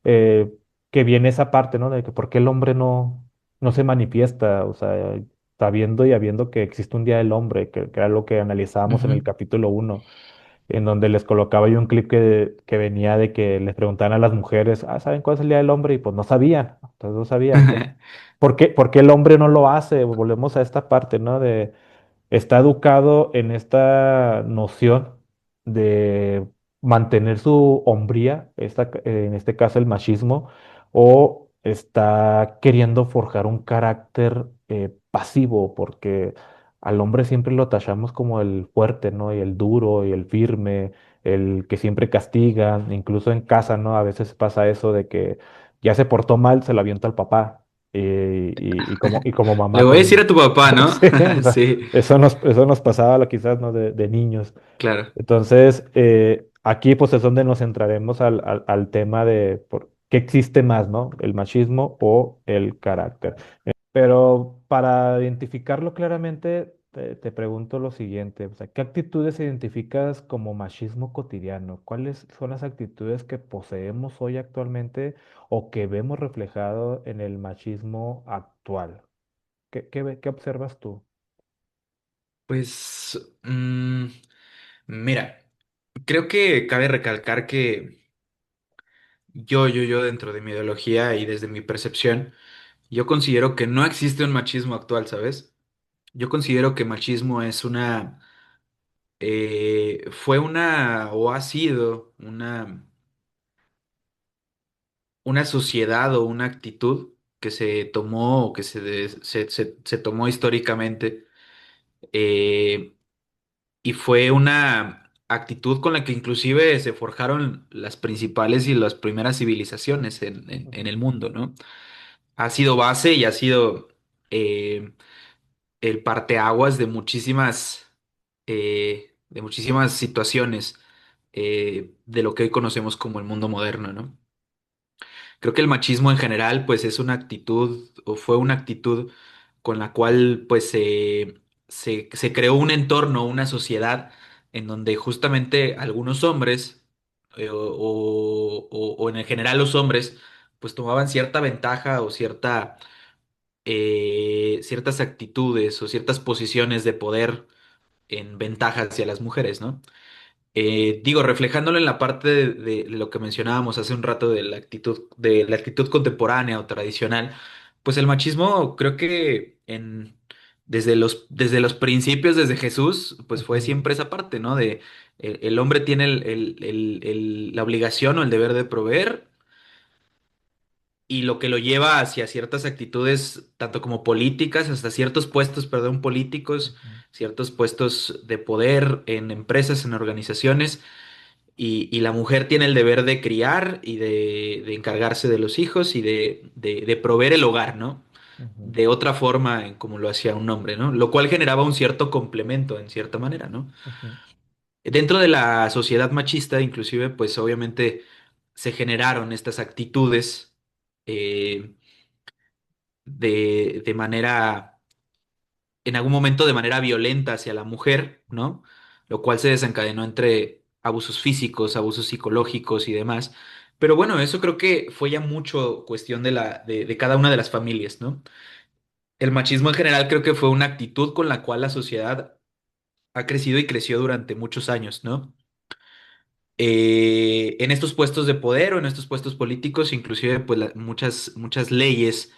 [SPEAKER 1] eh, que viene esa parte, ¿no? De que por qué el hombre no se manifiesta, o sea, sabiendo y habiendo que existe un Día del Hombre, que era lo que analizábamos en el
[SPEAKER 3] Ujú.
[SPEAKER 1] capítulo 1 en donde les colocaba yo un clip que venía de que les preguntaban a las mujeres, ¿saben cuál es el Día del Hombre? Y pues no sabían, entonces no sabían. Por qué el hombre no lo hace? Volvemos a esta parte, ¿no? De está educado en esta noción de mantener su hombría, en este caso el machismo, o está queriendo forjar un carácter pasivo, porque al hombre siempre lo tachamos como el fuerte, ¿no? Y el duro y el firme, el que siempre castiga, incluso en casa, ¿no? A veces pasa eso de que ya se portó mal, se lo avienta al papá. Y como
[SPEAKER 3] Le
[SPEAKER 1] mamá,
[SPEAKER 3] voy a
[SPEAKER 1] pues
[SPEAKER 3] decir a tu papá, ¿no?
[SPEAKER 1] sí, o sea,
[SPEAKER 3] Sí,
[SPEAKER 1] eso nos pasaba quizás, ¿no? De niños.
[SPEAKER 3] claro.
[SPEAKER 1] Entonces, Aquí pues es donde nos centraremos al tema de qué existe más, ¿no? El machismo o el carácter. Pero para identificarlo claramente, te pregunto lo siguiente, o sea, ¿qué actitudes identificas como machismo cotidiano? ¿Cuáles son las actitudes que poseemos hoy actualmente o que vemos reflejado en el machismo actual? ¿Qué observas tú?
[SPEAKER 3] Pues, mira, creo que cabe recalcar que yo dentro de mi ideología y desde mi percepción, yo considero que no existe un machismo actual, ¿sabes? Yo considero que machismo es fue una, o ha sido una sociedad o una actitud que se tomó, o que se tomó históricamente, eh, y fue una actitud con la que inclusive se forjaron las principales y las primeras civilizaciones en
[SPEAKER 1] Ujú,
[SPEAKER 3] el mundo, ¿no? Ha sido base y ha sido eh, el parteaguas de muchísimas situaciones de lo que hoy conocemos como el mundo moderno, ¿no? Creo que el machismo en general, pues es una actitud o fue una actitud con la cual pues se creó un entorno, una sociedad en donde justamente algunos hombres o en el general los hombres pues tomaban cierta ventaja o ciertas actitudes o ciertas posiciones de poder en ventaja hacia las mujeres, ¿no? Digo, reflejándolo en la parte de lo que mencionábamos hace un rato de la actitud contemporánea o tradicional, pues el machismo creo que desde los principios, desde Jesús, pues fue
[SPEAKER 1] ujú,
[SPEAKER 3] siempre esa parte, ¿no? De el hombre tiene la obligación o el deber de proveer y lo que lo lleva hacia ciertas actitudes, tanto como políticas, hasta ciertos puestos, perdón, políticos,
[SPEAKER 1] ujú,
[SPEAKER 3] ciertos puestos de poder en empresas, en organizaciones y la mujer tiene el deber de criar y de encargarse de los hijos y de proveer el hogar, ¿no?
[SPEAKER 1] ujú,
[SPEAKER 3] De otra forma en como lo hacía un hombre, ¿no? Lo cual generaba un cierto complemento en cierta manera, ¿no?
[SPEAKER 1] ujú,
[SPEAKER 3] Dentro de la sociedad machista, inclusive, pues obviamente se generaron estas actitudes eh, de manera en algún momento de manera violenta hacia la mujer, ¿no? Lo cual se desencadenó entre abusos físicos, abusos psicológicos y demás. Pero bueno, eso creo que fue ya mucho cuestión de cada una de las familias, ¿no? El machismo en general creo que fue una actitud con la cual la sociedad ha crecido y creció durante muchos años, ¿no? En estos puestos de poder o en estos puestos políticos, inclusive pues muchas leyes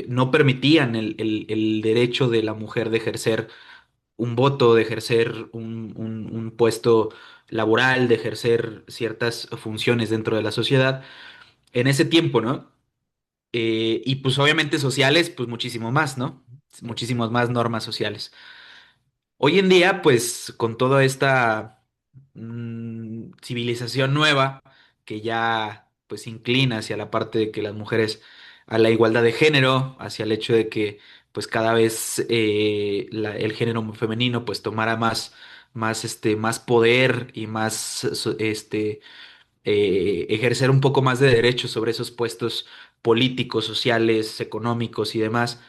[SPEAKER 3] no permitían el derecho de la mujer de ejercer un voto, de ejercer un puesto laboral, de ejercer ciertas funciones dentro de la sociedad en ese tiempo, ¿no? Y pues obviamente sociales, pues muchísimo más, ¿no?
[SPEAKER 1] sí,
[SPEAKER 3] Muchísimas más normas sociales. Hoy en día, pues con toda esta civilización nueva que ya pues inclina hacia la parte de que las mujeres a la igualdad de género, hacia el hecho de que pues cada vez el género femenino pues tomara más poder y ejercer un poco más de derechos sobre esos puestos políticos, sociales, económicos y demás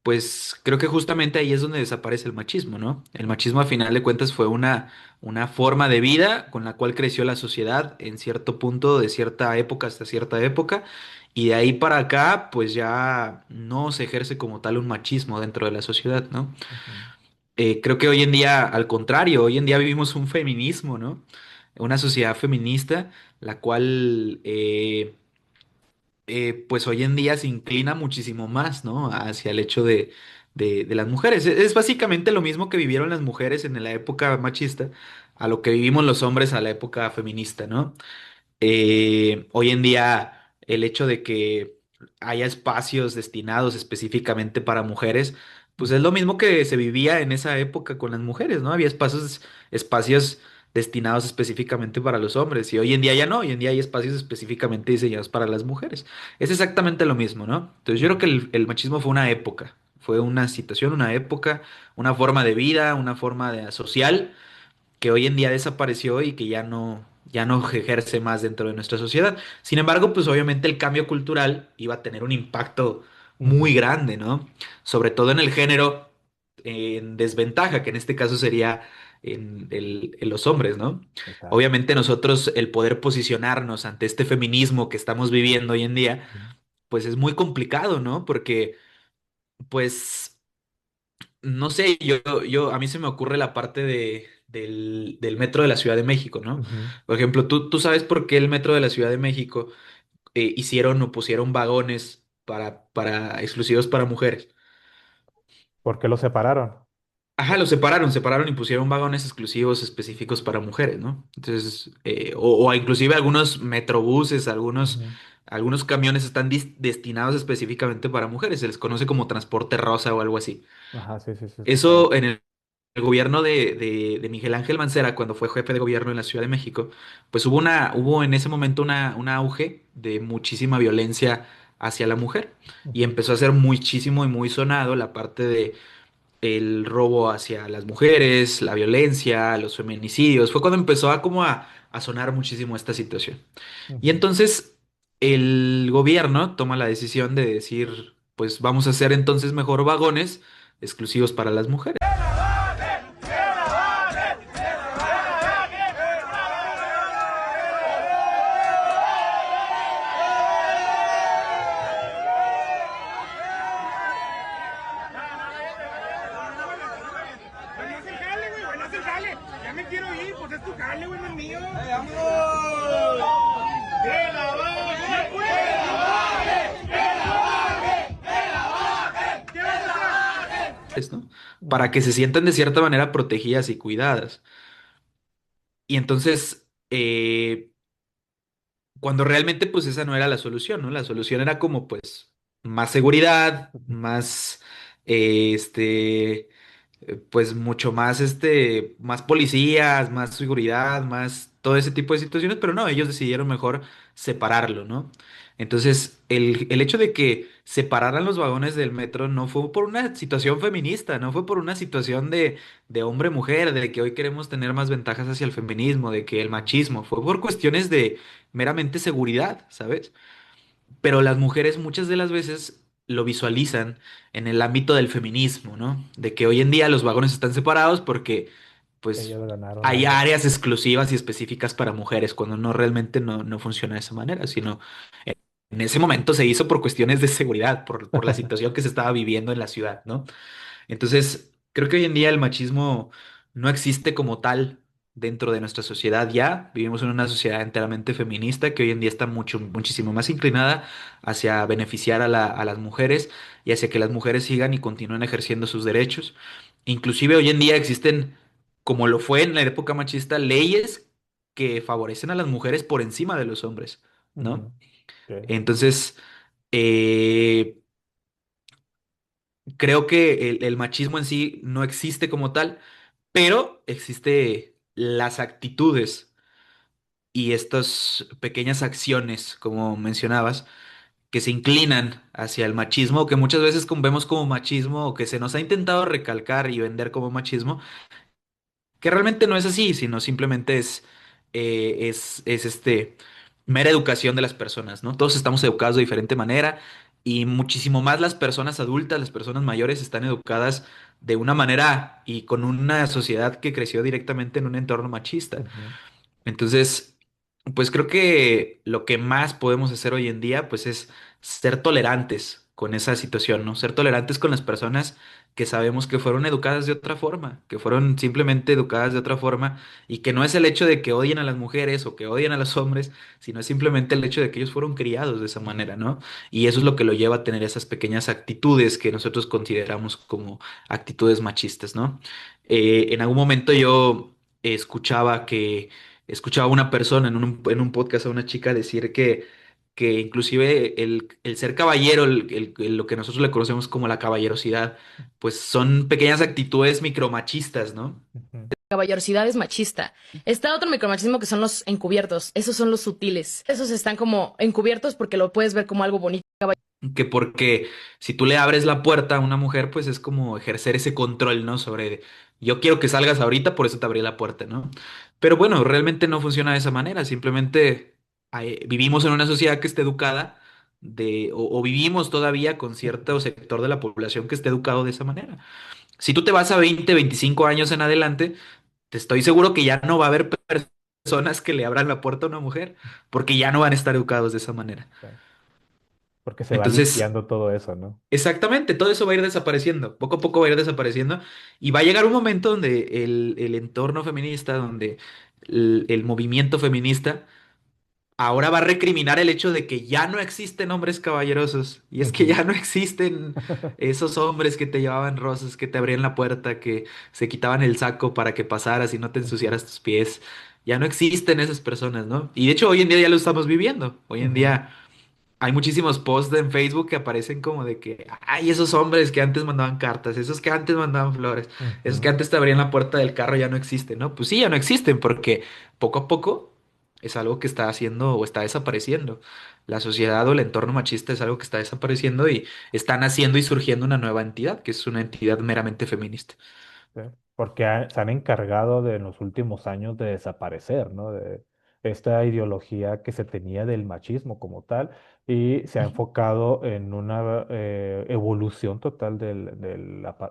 [SPEAKER 3] pues creo que justamente ahí es donde desaparece el machismo, ¿no? El machismo a final de cuentas fue una forma de vida con la cual creció la sociedad en cierto punto, de cierta época hasta cierta época, y de ahí para acá, pues ya no se ejerce como tal un machismo dentro de la sociedad, ¿no?
[SPEAKER 1] ujú,
[SPEAKER 3] Creo que hoy en día, al contrario, hoy en día vivimos un feminismo, ¿no? Una sociedad feminista, la cual pues hoy en día se inclina muchísimo más, ¿no? Hacia el hecho de las mujeres. Es básicamente lo mismo que vivieron las mujeres en la época machista, a lo que vivimos los hombres a la época feminista, ¿no? Hoy en día el hecho de que haya espacios destinados específicamente para mujeres, pues es lo mismo que se vivía en esa época con las mujeres, ¿no? Había espacios destinados específicamente para los hombres y hoy en día ya no, hoy en día hay espacios específicamente diseñados para las mujeres. Es exactamente lo mismo, ¿no? Entonces yo creo que
[SPEAKER 1] ujú.
[SPEAKER 3] el machismo fue una época, Fue una situación, una época, una forma de vida, una forma de social que hoy en día desapareció y que ya no ejerce más dentro de nuestra sociedad. Sin embargo, pues obviamente el cambio cultural iba a tener un impacto muy
[SPEAKER 1] Ujú.
[SPEAKER 3] grande, ¿no? Sobre todo en el género en desventaja, que en este caso sería en los hombres, ¿no?
[SPEAKER 1] Exacto.
[SPEAKER 3] Obviamente nosotros el poder posicionarnos ante este feminismo que estamos viviendo hoy en día,
[SPEAKER 1] Ujú.
[SPEAKER 3] pues es muy complicado, ¿no? Porque, pues, no sé, a mí se me ocurre la parte del metro de la Ciudad de México, ¿no?
[SPEAKER 1] Ujú.
[SPEAKER 3] Por ejemplo, tú sabes por qué el metro de la Ciudad de México hicieron o pusieron vagones para exclusivos para mujeres.
[SPEAKER 1] ¿Por qué lo separaron?
[SPEAKER 3] Ajá, los separaron y pusieron vagones exclusivos específicos para mujeres, ¿no? Entonces, o inclusive algunos metrobuses,
[SPEAKER 1] Ujú.
[SPEAKER 3] algunos camiones están destinados específicamente para mujeres, se les conoce como transporte rosa o algo así.
[SPEAKER 1] Ajá, sí, sí, sí, he escuchado.
[SPEAKER 3] Eso en el gobierno de Miguel Ángel Mancera, cuando fue jefe de gobierno en la Ciudad de México, pues hubo en ese momento un auge de muchísima violencia hacia la mujer y
[SPEAKER 1] Ujú.
[SPEAKER 3] empezó a ser muchísimo y muy sonado la parte de el robo hacia las mujeres, la violencia, los feminicidios. Fue cuando empezó a sonar muchísimo esta situación. Y
[SPEAKER 1] Ujú.
[SPEAKER 3] entonces el gobierno toma la decisión de decir, pues vamos a hacer entonces mejor vagones exclusivos para las mujeres.
[SPEAKER 2] Bueno, haz el jale, güey, bueno, haz el jale. Ya me quiero ir, pues es tu jale, güey, no es mío. ¡Vámonos! ¡Que la baje! ¡Que la baje! ¡Que la baje! ¡Que la baje! ¿Qué vas a hacer?
[SPEAKER 3] ¿No? Para
[SPEAKER 1] Ujú.
[SPEAKER 3] que se sientan de cierta manera protegidas y cuidadas. Y entonces, cuando realmente pues esa no era la solución, ¿no? La solución era como pues más seguridad,
[SPEAKER 1] Ujú.
[SPEAKER 3] más, este, pues mucho más, más policías, más seguridad, más todo ese tipo de situaciones, pero no, ellos decidieron mejor separarlo, ¿no? Entonces, el hecho de que separaran los vagones del metro no fue por una situación feminista, no fue por una situación de hombre-mujer, de que hoy queremos tener más ventajas hacia el feminismo, de que el machismo, fue por cuestiones de meramente seguridad, ¿sabes? Pero las mujeres muchas de las veces lo visualizan en el ámbito del feminismo, ¿no? De que hoy en día los vagones están separados porque, pues,
[SPEAKER 1] Ellos ganaron
[SPEAKER 3] hay
[SPEAKER 1] algo.
[SPEAKER 3] áreas exclusivas y específicas para mujeres, cuando no realmente no funciona de esa manera, sino en ese momento se hizo por cuestiones de seguridad, por la situación que se estaba viviendo en la ciudad, ¿no? Entonces, creo que hoy en día el machismo no existe como tal dentro de nuestra sociedad ya. Vivimos en una sociedad enteramente feminista que hoy en día está muchísimo más inclinada hacia beneficiar a las mujeres y hacia que las mujeres sigan y continúen ejerciendo sus derechos. Inclusive hoy en día existen, como lo fue en la época machista, leyes que favorecen a las mujeres por encima de los hombres, ¿no?
[SPEAKER 1] Ujú. Ok.
[SPEAKER 3] Entonces, eh, creo que el machismo en sí no existe como tal, pero existe las actitudes y estas pequeñas acciones, como mencionabas, que se inclinan hacia el machismo, que muchas veces vemos como machismo o que se nos ha intentado recalcar y vender como machismo, que realmente no es así, sino simplemente es mera educación de las personas, ¿no? Todos estamos educados de diferente manera y muchísimo más las personas adultas, las personas mayores están educadas de una manera y con una sociedad que creció directamente en un entorno machista.
[SPEAKER 1] Ujú.
[SPEAKER 3] Entonces, pues creo que lo que más podemos hacer hoy en día, pues es ser tolerantes con esa situación, ¿no? Ser tolerantes con las personas que sabemos que fueron educadas de otra forma, que fueron simplemente educadas de otra forma y que no es el hecho de que odien a las mujeres o que odien a los hombres, sino es simplemente el hecho de que ellos fueron criados de esa manera, ¿no? Y eso es lo que lo lleva a tener esas pequeñas actitudes que nosotros consideramos como actitudes machistas, ¿no? En algún momento yo escuchaba que escuchaba a una persona en un podcast a una chica decir que inclusive el ser caballero, lo que nosotros le conocemos como la caballerosidad, pues son pequeñas actitudes micromachistas, ¿no?
[SPEAKER 1] Ujú.
[SPEAKER 5] Caballerosidad es machista. Está otro micromachismo que son los encubiertos. Esos son los sutiles. Esos están como encubiertos porque lo puedes ver como algo bonito.
[SPEAKER 3] que porque si tú le abres la puerta a una mujer, pues es como ejercer ese control, ¿no? Sobre, yo quiero que salgas ahorita, por eso te abrí la puerta, ¿no? Pero bueno, realmente no funciona de esa manera, simplemente vivimos en una sociedad que esté educada o vivimos todavía con cierto sector de la población que esté educado de esa manera. Si tú te vas a 20, 25 años en adelante, te estoy seguro que ya no va a haber personas que le abran la puerta a una mujer, porque ya no van a estar educados de esa manera.
[SPEAKER 1] Claro. Porque se va
[SPEAKER 3] Entonces,
[SPEAKER 1] limpiando todo eso, ¿no?
[SPEAKER 3] exactamente, todo eso va a ir desapareciendo, poco a poco va a ir desapareciendo y va a llegar un momento donde el entorno feminista, donde el movimiento feminista ahora va a recriminar el hecho de que ya no existen hombres caballerosos y es que
[SPEAKER 1] Ujú.
[SPEAKER 3] ya no existen esos hombres que te llevaban rosas, que te abrían la puerta, que se quitaban el saco para que pasaras y no te
[SPEAKER 1] Ujú.
[SPEAKER 3] ensuciaras tus pies. Ya no existen esas personas, ¿no? Y de hecho hoy en día ya lo estamos viviendo. Hoy en
[SPEAKER 1] Ujú.
[SPEAKER 3] día hay muchísimos posts en Facebook que aparecen como de que, ay, esos hombres que antes mandaban cartas, esos que antes mandaban flores, esos que
[SPEAKER 1] Ujú.
[SPEAKER 3] antes te abrían la puerta del carro ya no existen, ¿no? Pues sí, ya no existen porque poco a poco es algo que está haciendo o está desapareciendo. La sociedad o el entorno machista es algo que está desapareciendo y están haciendo y surgiendo una nueva entidad, que es una entidad meramente feminista.
[SPEAKER 1] Sí. Porque se han encargado de en los últimos años de desaparecer, ¿no? De esta ideología que se tenía del machismo como tal y se ha
[SPEAKER 3] Ujú,
[SPEAKER 1] enfocado en una evolución total de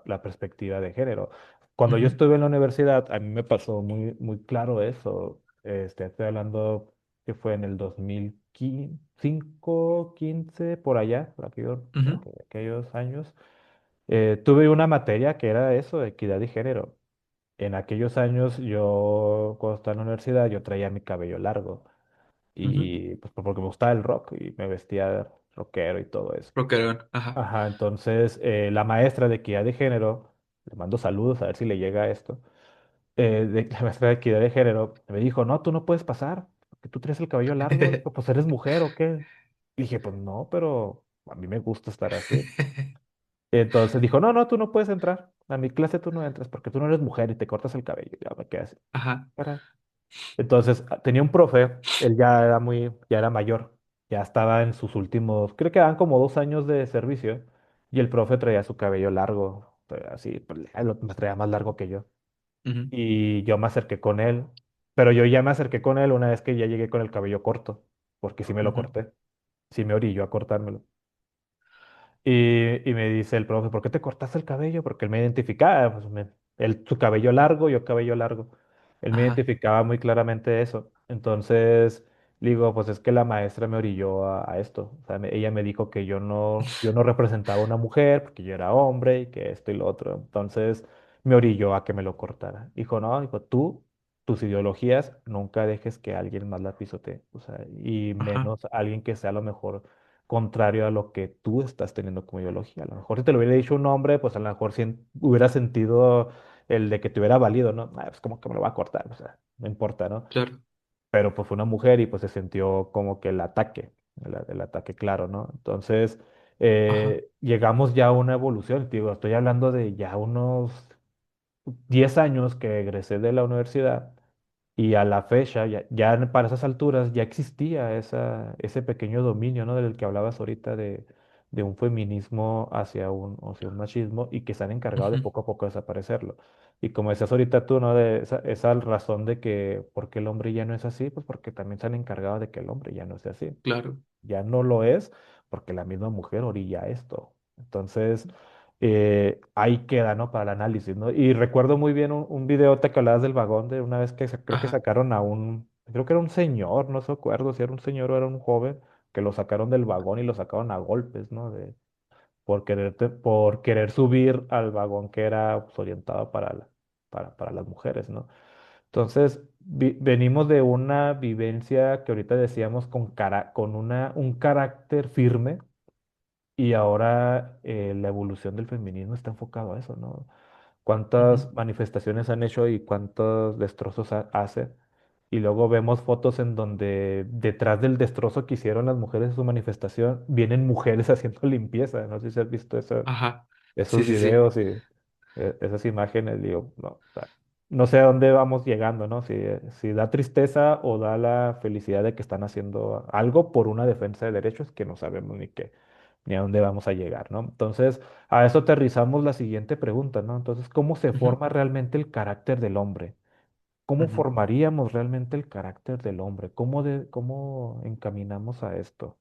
[SPEAKER 1] la perspectiva de género. Cuando yo
[SPEAKER 3] ujú,
[SPEAKER 1] estuve en la universidad, a mí me pasó muy, muy claro eso. Estoy hablando que fue en el 2005, 15, por allá,
[SPEAKER 3] ujú,
[SPEAKER 1] aquellos años. Tuve una materia que era eso, de equidad de género. En aquellos años yo, cuando estaba en la universidad, yo traía mi cabello largo
[SPEAKER 3] ujú.
[SPEAKER 1] y pues porque me gustaba el rock y me vestía rockero y todo eso.
[SPEAKER 3] Rockerón, ajá.
[SPEAKER 1] Ajá, entonces la maestra de equidad de género, le mando saludos a ver si le llega esto, la maestra de equidad de género me dijo, no, tú no puedes pasar, porque tú tienes el cabello largo, dijo, pues eres mujer o qué. Y dije, pues no, pero a mí me gusta estar así. Entonces dijo, no, no, tú no puedes entrar. A mi clase tú no entras porque tú no eres mujer y te cortas el cabello. Ya me quedé así.
[SPEAKER 3] Ajá.
[SPEAKER 1] Caray. Entonces tenía un profe, él ya era mayor, ya estaba en sus últimos, creo que eran como 2 años de servicio y el profe traía su cabello largo, así, pues, me traía más largo que yo.
[SPEAKER 3] Ujú,
[SPEAKER 1] Y yo me acerqué con él, pero yo ya me acerqué con él una vez que ya llegué con el cabello corto, porque sí me lo
[SPEAKER 3] ujú,
[SPEAKER 1] corté, sí me orilló a cortármelo. Y me dice el profe, ¿por qué te cortaste el cabello? Porque él me identificaba, pues, su cabello largo, yo cabello largo. Él me
[SPEAKER 3] ajá.
[SPEAKER 1] identificaba muy claramente eso. Entonces, le digo, pues es que la maestra me orilló a esto. O sea, ella me dijo que yo no representaba a una mujer porque yo era hombre y que esto y lo otro. Entonces, me orilló a que me lo cortara. Dijo, no, dijo, tus ideologías, nunca dejes que alguien más la pisotee. O sea, y
[SPEAKER 3] Ajá,
[SPEAKER 1] menos alguien que sea a lo mejor contrario a lo que tú estás teniendo como ideología. A lo mejor si te lo hubiera dicho un hombre, pues a lo mejor hubiera sentido el de que te hubiera valido, ¿no? Ah, pues como que me lo va a cortar, o sea, no importa, ¿no?
[SPEAKER 3] claro.
[SPEAKER 1] Pero pues fue una mujer y pues se sintió como que el ataque claro, ¿no? Entonces,
[SPEAKER 3] Ajá,
[SPEAKER 1] llegamos ya a una evolución, te digo, estoy hablando de ya unos 10 años que egresé de la universidad y a la fecha, ya para esas alturas, ya existía ese pequeño dominio, ¿no? Del que hablabas ahorita de un feminismo hacia un machismo y que se han encargado de
[SPEAKER 3] ujú,
[SPEAKER 1] poco a poco desaparecerlo. Y como decías ahorita tú, ¿no? De esa razón de que, ¿por qué el hombre ya no es así? Pues porque también se han encargado de que el hombre ya no sea así.
[SPEAKER 3] claro.
[SPEAKER 1] Ya no lo es porque la misma mujer orilla esto. Entonces, ahí queda, ¿no? Para el análisis, ¿no? Y recuerdo muy bien un video te que hablabas del vagón de una vez que creo que
[SPEAKER 3] Ajá,
[SPEAKER 1] sacaron creo que era un señor, no se acuerdo si era un señor o era un joven, que lo sacaron del vagón y lo sacaron a golpes, ¿no? Por querer subir al vagón que era pues, orientado para las mujeres, ¿no? Entonces, venimos de una vivencia que ahorita decíamos con un carácter firme y ahora la evolución del feminismo está enfocado a eso, ¿no?
[SPEAKER 3] ujú,
[SPEAKER 1] Cuántas manifestaciones han hecho y cuántos destrozos hace. Y luego vemos fotos en donde detrás del destrozo que hicieron las mujeres en su manifestación, vienen mujeres haciendo limpieza. No sé si has visto
[SPEAKER 3] ajá. Sí,
[SPEAKER 1] esos
[SPEAKER 3] sí, sí,
[SPEAKER 1] videos y esas imágenes. Digo, no, o sea, no sé a dónde vamos llegando, ¿no? Si da tristeza o da la felicidad de que están haciendo algo por una defensa de derechos que no sabemos ni a dónde vamos a llegar, ¿no? Entonces, a eso aterrizamos la siguiente pregunta, ¿no? Entonces, ¿cómo se
[SPEAKER 3] Ujú,
[SPEAKER 1] forma realmente el carácter del hombre? ¿Cómo
[SPEAKER 3] ujú.
[SPEAKER 1] formaríamos realmente el carácter del hombre? ¿Cómo encaminamos a esto?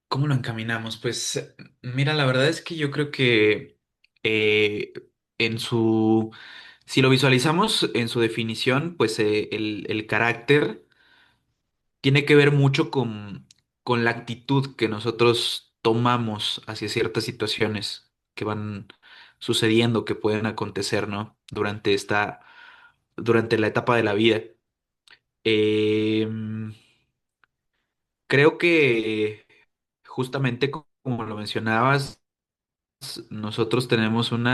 [SPEAKER 3] ¿Cómo lo encaminamos? Pues mira, la verdad es que yo creo que eh, en su, si lo visualizamos en su definición, pues el carácter tiene que ver mucho con la actitud que nosotros tomamos hacia ciertas situaciones que van sucediendo, que pueden acontecer, ¿no? Durante la etapa de la vida. Em, Creo que justamente como lo mencionabas, nosotros tenemos un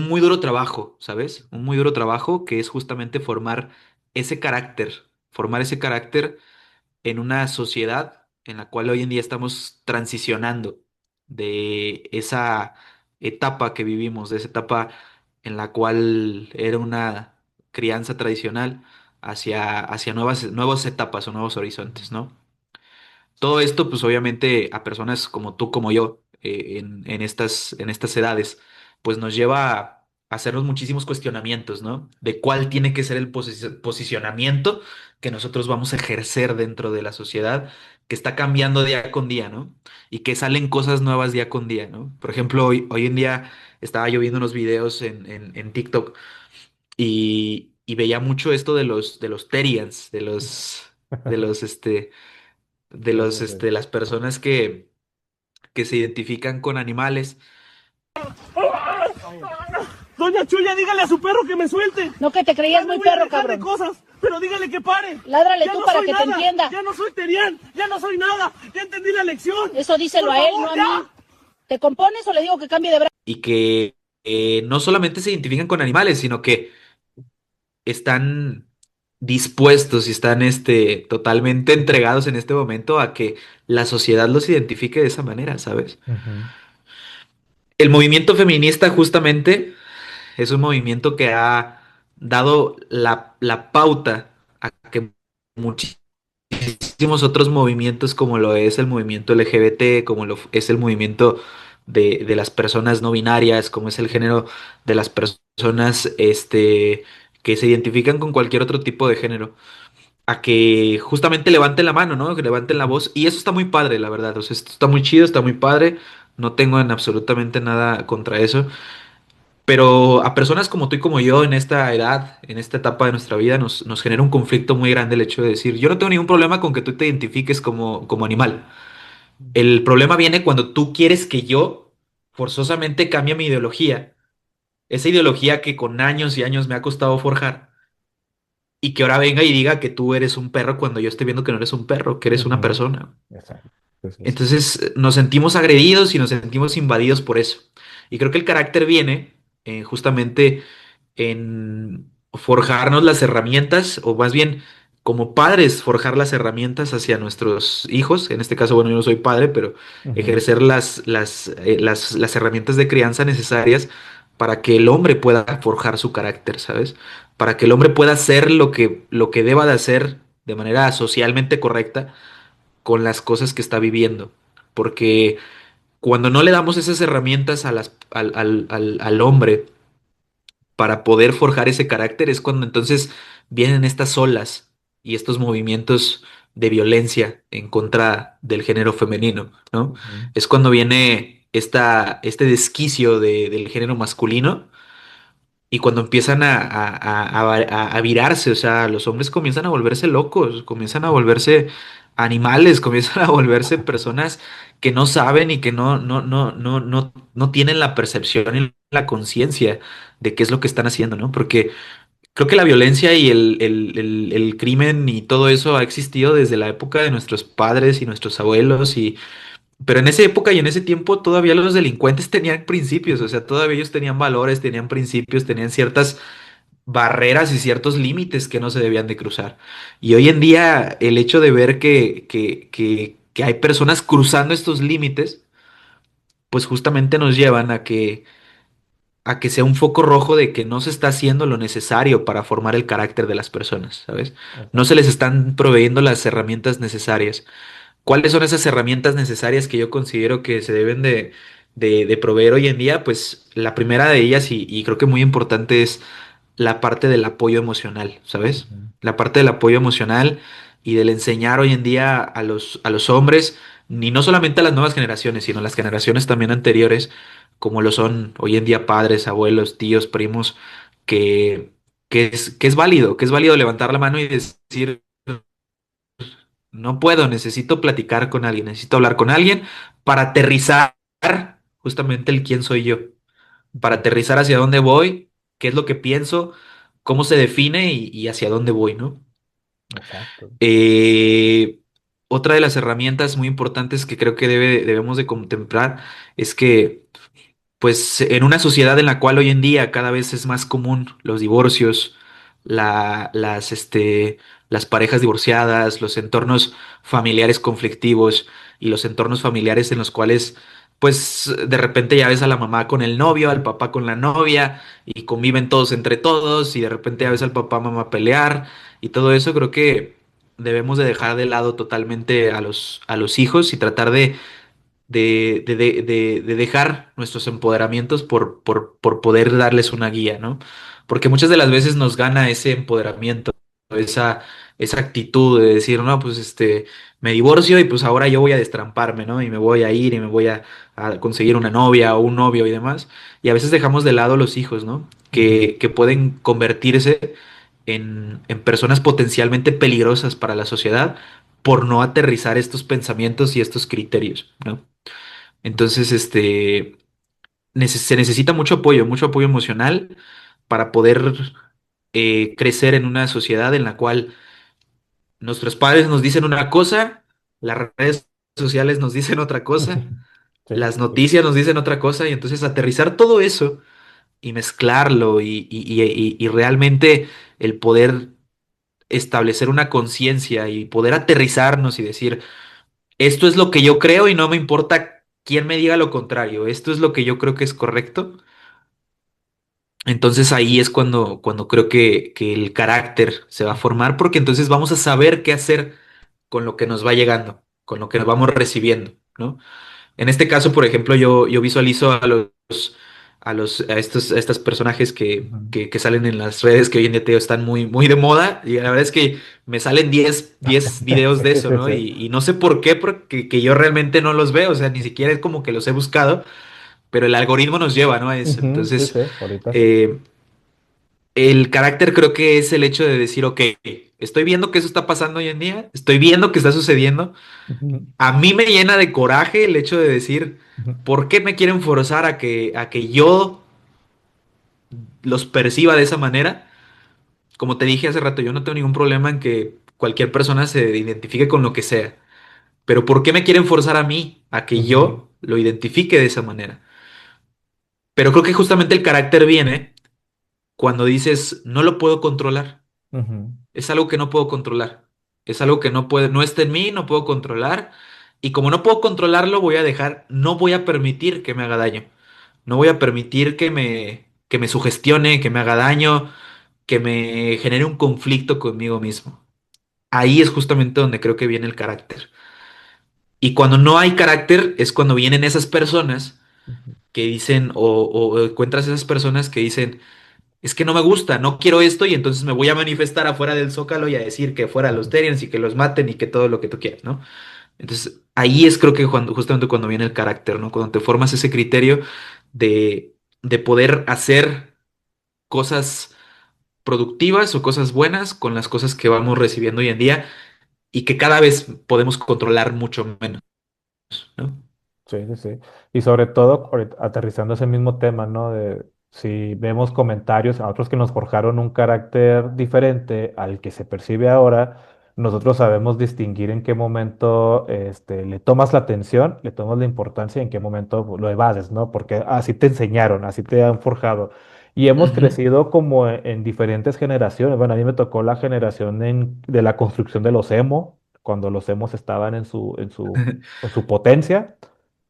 [SPEAKER 3] muy duro trabajo, ¿sabes? Un muy duro trabajo que es justamente formar ese carácter en una sociedad en la cual hoy en día estamos transicionando de esa etapa que vivimos, de esa etapa en la cual era una crianza tradicional hacia nuevas etapas o nuevos horizontes, ¿no? Todo esto, pues obviamente a personas como tú, como yo, en estas edades, pues nos lleva a hacernos muchísimos cuestionamientos, ¿no? De cuál tiene que ser el posicionamiento que nosotros vamos a ejercer dentro de la sociedad que está cambiando día con día, ¿no? Y que salen cosas nuevas día con día, ¿no? Por ejemplo, hoy en día estaba yo viendo unos videos en TikTok y veía mucho esto de los Terians, de los, este
[SPEAKER 1] Sí, sí, sí.
[SPEAKER 3] las personas que se identifican con animales
[SPEAKER 2] Doña Chuya, dígale a su perro que me suelte.
[SPEAKER 6] No que te
[SPEAKER 2] Ya
[SPEAKER 6] creías
[SPEAKER 2] no
[SPEAKER 6] muy
[SPEAKER 2] voy a
[SPEAKER 6] perro,
[SPEAKER 2] dejarle
[SPEAKER 6] cabrón.
[SPEAKER 2] cosas, pero dígale que pare.
[SPEAKER 6] Ládrale
[SPEAKER 2] Ya
[SPEAKER 6] tú
[SPEAKER 2] no
[SPEAKER 6] para
[SPEAKER 2] soy
[SPEAKER 6] que te
[SPEAKER 2] nada.
[SPEAKER 6] entienda.
[SPEAKER 2] Ya no soy Terian, ya no soy nada. Ya entendí la lección.
[SPEAKER 6] Eso díselo
[SPEAKER 2] Por
[SPEAKER 6] a él,
[SPEAKER 2] favor,
[SPEAKER 6] no a
[SPEAKER 2] ya.
[SPEAKER 6] mí. ¿Te compones o le digo que cambie de brazo?
[SPEAKER 3] y que no solamente se identifican con animales, sino que están dispuestos y están totalmente entregados en este momento a que la sociedad los identifique de esa manera, ¿sabes?
[SPEAKER 1] Ujú,
[SPEAKER 3] El movimiento feminista justamente es un movimiento que ha dado la pauta a que muchísimos otros movimientos como lo es el movimiento LGBT, como lo es el movimiento de las personas no binarias, como es el género de las personas que se identifican con cualquier otro tipo de género, a que justamente levanten la mano, ¿no? Que levanten la
[SPEAKER 1] ujú,
[SPEAKER 3] voz. Y eso está muy padre, la verdad. O sea, esto está muy chido, está muy padre. No tengo en absolutamente nada contra eso. Pero a personas como tú y como yo en esta edad, en esta etapa de nuestra vida, nos genera un conflicto muy grande el hecho de decir, yo no tengo ningún problema con que tú te identifiques como animal. El problema viene cuando tú quieres que yo forzosamente cambie mi ideología, esa ideología que con años y años me ha costado forjar, y que ahora venga y diga que tú eres un perro cuando yo estoy viendo que no eres un perro, que eres una
[SPEAKER 1] ujú.
[SPEAKER 3] persona.
[SPEAKER 1] Exacto. Sí, sí, sí.
[SPEAKER 3] Entonces nos sentimos agredidos y nos sentimos invadidos por eso. Y creo que el carácter viene justamente en forjarnos las herramientas, o más bien como padres, forjar las herramientas hacia nuestros hijos. En este caso, bueno, yo no soy padre, pero
[SPEAKER 1] Ujú,
[SPEAKER 3] ejercer las herramientas de crianza necesarias para que el hombre pueda forjar su carácter, ¿sabes? Para que el hombre pueda hacer lo que deba de hacer de manera socialmente correcta con las cosas que está viviendo. Porque cuando no le damos esas herramientas al hombre para poder forjar ese carácter, es cuando entonces vienen estas olas y estos movimientos de violencia en contra del género femenino, ¿no?
[SPEAKER 1] ujú,
[SPEAKER 3] Es cuando viene este desquicio del género masculino y cuando empiezan a virarse, o sea, los hombres comienzan a volverse locos, comienzan a volverse animales, comienzan a volverse personas que no saben y que no tienen la percepción y la conciencia de qué es lo que están haciendo, ¿no? Porque creo que la violencia y el crimen y todo eso ha existido desde la época de nuestros padres y nuestros abuelos pero en esa época y en ese tiempo todavía los delincuentes tenían principios, o sea, todavía ellos tenían valores, tenían principios, tenían ciertas barreras y ciertos límites que no se debían de cruzar. Y hoy en día el hecho de ver que hay personas cruzando estos límites, pues justamente nos llevan a que sea un foco rojo de que no se está haciendo lo necesario para formar el carácter de las personas, ¿sabes? No se
[SPEAKER 1] exacto.
[SPEAKER 3] les están proveyendo las herramientas necesarias. ¿Cuáles son esas herramientas necesarias que yo considero que se deben de proveer hoy en día? Pues la primera de ellas, y creo que muy importante, es la parte del apoyo emocional, ¿sabes?
[SPEAKER 1] Ujú.
[SPEAKER 3] La parte del apoyo emocional y del enseñar hoy en día a los hombres, y no solamente a las nuevas generaciones, sino a las generaciones también anteriores, como lo son hoy en día padres, abuelos, tíos, primos, que, que es válido levantar la mano y decir, no puedo, necesito platicar con alguien, necesito hablar con alguien para aterrizar justamente el quién soy yo, para
[SPEAKER 1] Ujú.
[SPEAKER 3] aterrizar hacia dónde voy, qué es lo que pienso, cómo se define y hacia dónde voy, ¿no?
[SPEAKER 1] Exacto.
[SPEAKER 3] Eh, Otra de las herramientas muy importantes que creo que debemos de contemplar es que pues en una sociedad en la cual hoy en día cada vez es más común los divorcios, las parejas divorciadas, los entornos familiares conflictivos y los entornos familiares en los cuales, pues de repente ya ves a la mamá con el novio, al papá con la novia y conviven todos entre todos y de repente ya ves al papá, mamá pelear y todo eso, creo que debemos de dejar de lado totalmente a los hijos y tratar de dejar nuestros empoderamientos por poder darles una guía, ¿no? Porque muchas de las veces nos gana ese empoderamiento, esa, esa actitud de decir, no, pues me divorcio y pues ahora yo voy a destramparme, ¿no? Y me voy a ir y me voy a conseguir una novia o un novio y demás. Y a veces dejamos de lado los hijos, ¿no?
[SPEAKER 1] Ujú.
[SPEAKER 3] Que pueden convertirse en personas potencialmente peligrosas para la sociedad por no aterrizar estos pensamientos y estos criterios, ¿no? Entonces, se necesita mucho apoyo emocional para poder crecer en una sociedad en la cual nuestros padres nos dicen una cosa, las redes sociales nos dicen otra cosa,
[SPEAKER 1] Sí,
[SPEAKER 3] las
[SPEAKER 1] sí, sí.
[SPEAKER 3] noticias nos dicen otra cosa, y entonces aterrizar todo eso y mezclarlo y realmente el poder establecer una conciencia y poder aterrizarnos y decir, esto es lo que yo creo y no me importa quién me diga lo contrario, esto es lo que yo creo que es correcto. Entonces ahí es cuando creo que el carácter se va a
[SPEAKER 1] Ujú.
[SPEAKER 3] formar, porque entonces vamos a saber qué hacer con lo que nos va llegando, con lo que nos vamos recibiendo, ¿no? En este caso, por ejemplo, yo visualizo a estos personajes
[SPEAKER 1] Ujú.
[SPEAKER 3] que salen en las redes que hoy en día te digo, están muy de moda, y la verdad es que me salen diez videos
[SPEAKER 1] Sí,
[SPEAKER 3] de eso,
[SPEAKER 1] sí,
[SPEAKER 3] ¿no?
[SPEAKER 1] sí.
[SPEAKER 3] Y no sé por qué, porque que yo realmente no los veo, o sea, ni siquiera es como que los he buscado, pero el algoritmo nos lleva, ¿no? A eso.
[SPEAKER 1] Ujú. Sí,
[SPEAKER 3] Entonces,
[SPEAKER 1] sí, ahorita sí.
[SPEAKER 3] eh, el carácter creo que es el hecho de decir, ok, estoy viendo que eso está pasando hoy en día, estoy viendo que está sucediendo.
[SPEAKER 1] Ujú.
[SPEAKER 3] A mí me llena de coraje el hecho de decir,
[SPEAKER 1] Ujú.
[SPEAKER 3] ¿por qué me quieren forzar a que yo los perciba de esa manera? Como te dije hace rato, yo no tengo ningún problema en que cualquier persona se identifique con lo que sea, pero ¿por qué me quieren forzar a mí a que
[SPEAKER 1] Ujú.
[SPEAKER 3] yo lo identifique de esa manera? Pero creo que justamente el carácter viene cuando dices, no lo puedo controlar.
[SPEAKER 1] Ujú.
[SPEAKER 3] Es algo que no puedo controlar. Es algo que no puede, no está en mí, no puedo controlar. Y como no puedo controlarlo, voy a dejar, no voy a permitir que me haga daño. No voy a permitir que me sugestione, que me haga daño, que me genere un conflicto conmigo mismo. Ahí es justamente donde creo que viene el carácter. Y cuando no hay carácter es cuando vienen esas personas
[SPEAKER 1] Ujú.
[SPEAKER 3] que dicen, o encuentras esas personas que dicen, es que no me gusta, no quiero esto y entonces me voy a manifestar afuera del Zócalo y a decir que fuera los
[SPEAKER 1] Ujú.
[SPEAKER 3] Terians y que los maten y que todo lo que tú quieras, ¿no? Entonces ahí es creo que justamente cuando viene el carácter, ¿no? Cuando te formas ese criterio de poder hacer cosas productivas o cosas buenas con las cosas que vamos recibiendo hoy en día y que cada vez podemos controlar mucho menos, ¿no?
[SPEAKER 1] Sí, sí, sí. Y sobre todo, aterrizando ese mismo tema, ¿no? De si vemos comentarios a otros que nos forjaron un carácter diferente al que se percibe ahora, nosotros sabemos distinguir en qué momento le tomas la atención, le tomas la importancia y en qué momento lo evades, ¿no? Porque así te enseñaron, así te han forjado. Y hemos
[SPEAKER 3] Ujú.
[SPEAKER 1] crecido como en diferentes generaciones. Bueno, a mí me tocó la generación de la construcción de los emo, cuando los emos estaban en su potencia.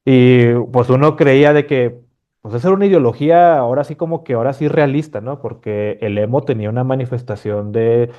[SPEAKER 1] Y pues uno creía de que pues esa era una ideología ahora sí como que ahora sí realista, ¿no? Porque el emo tenía una manifestación de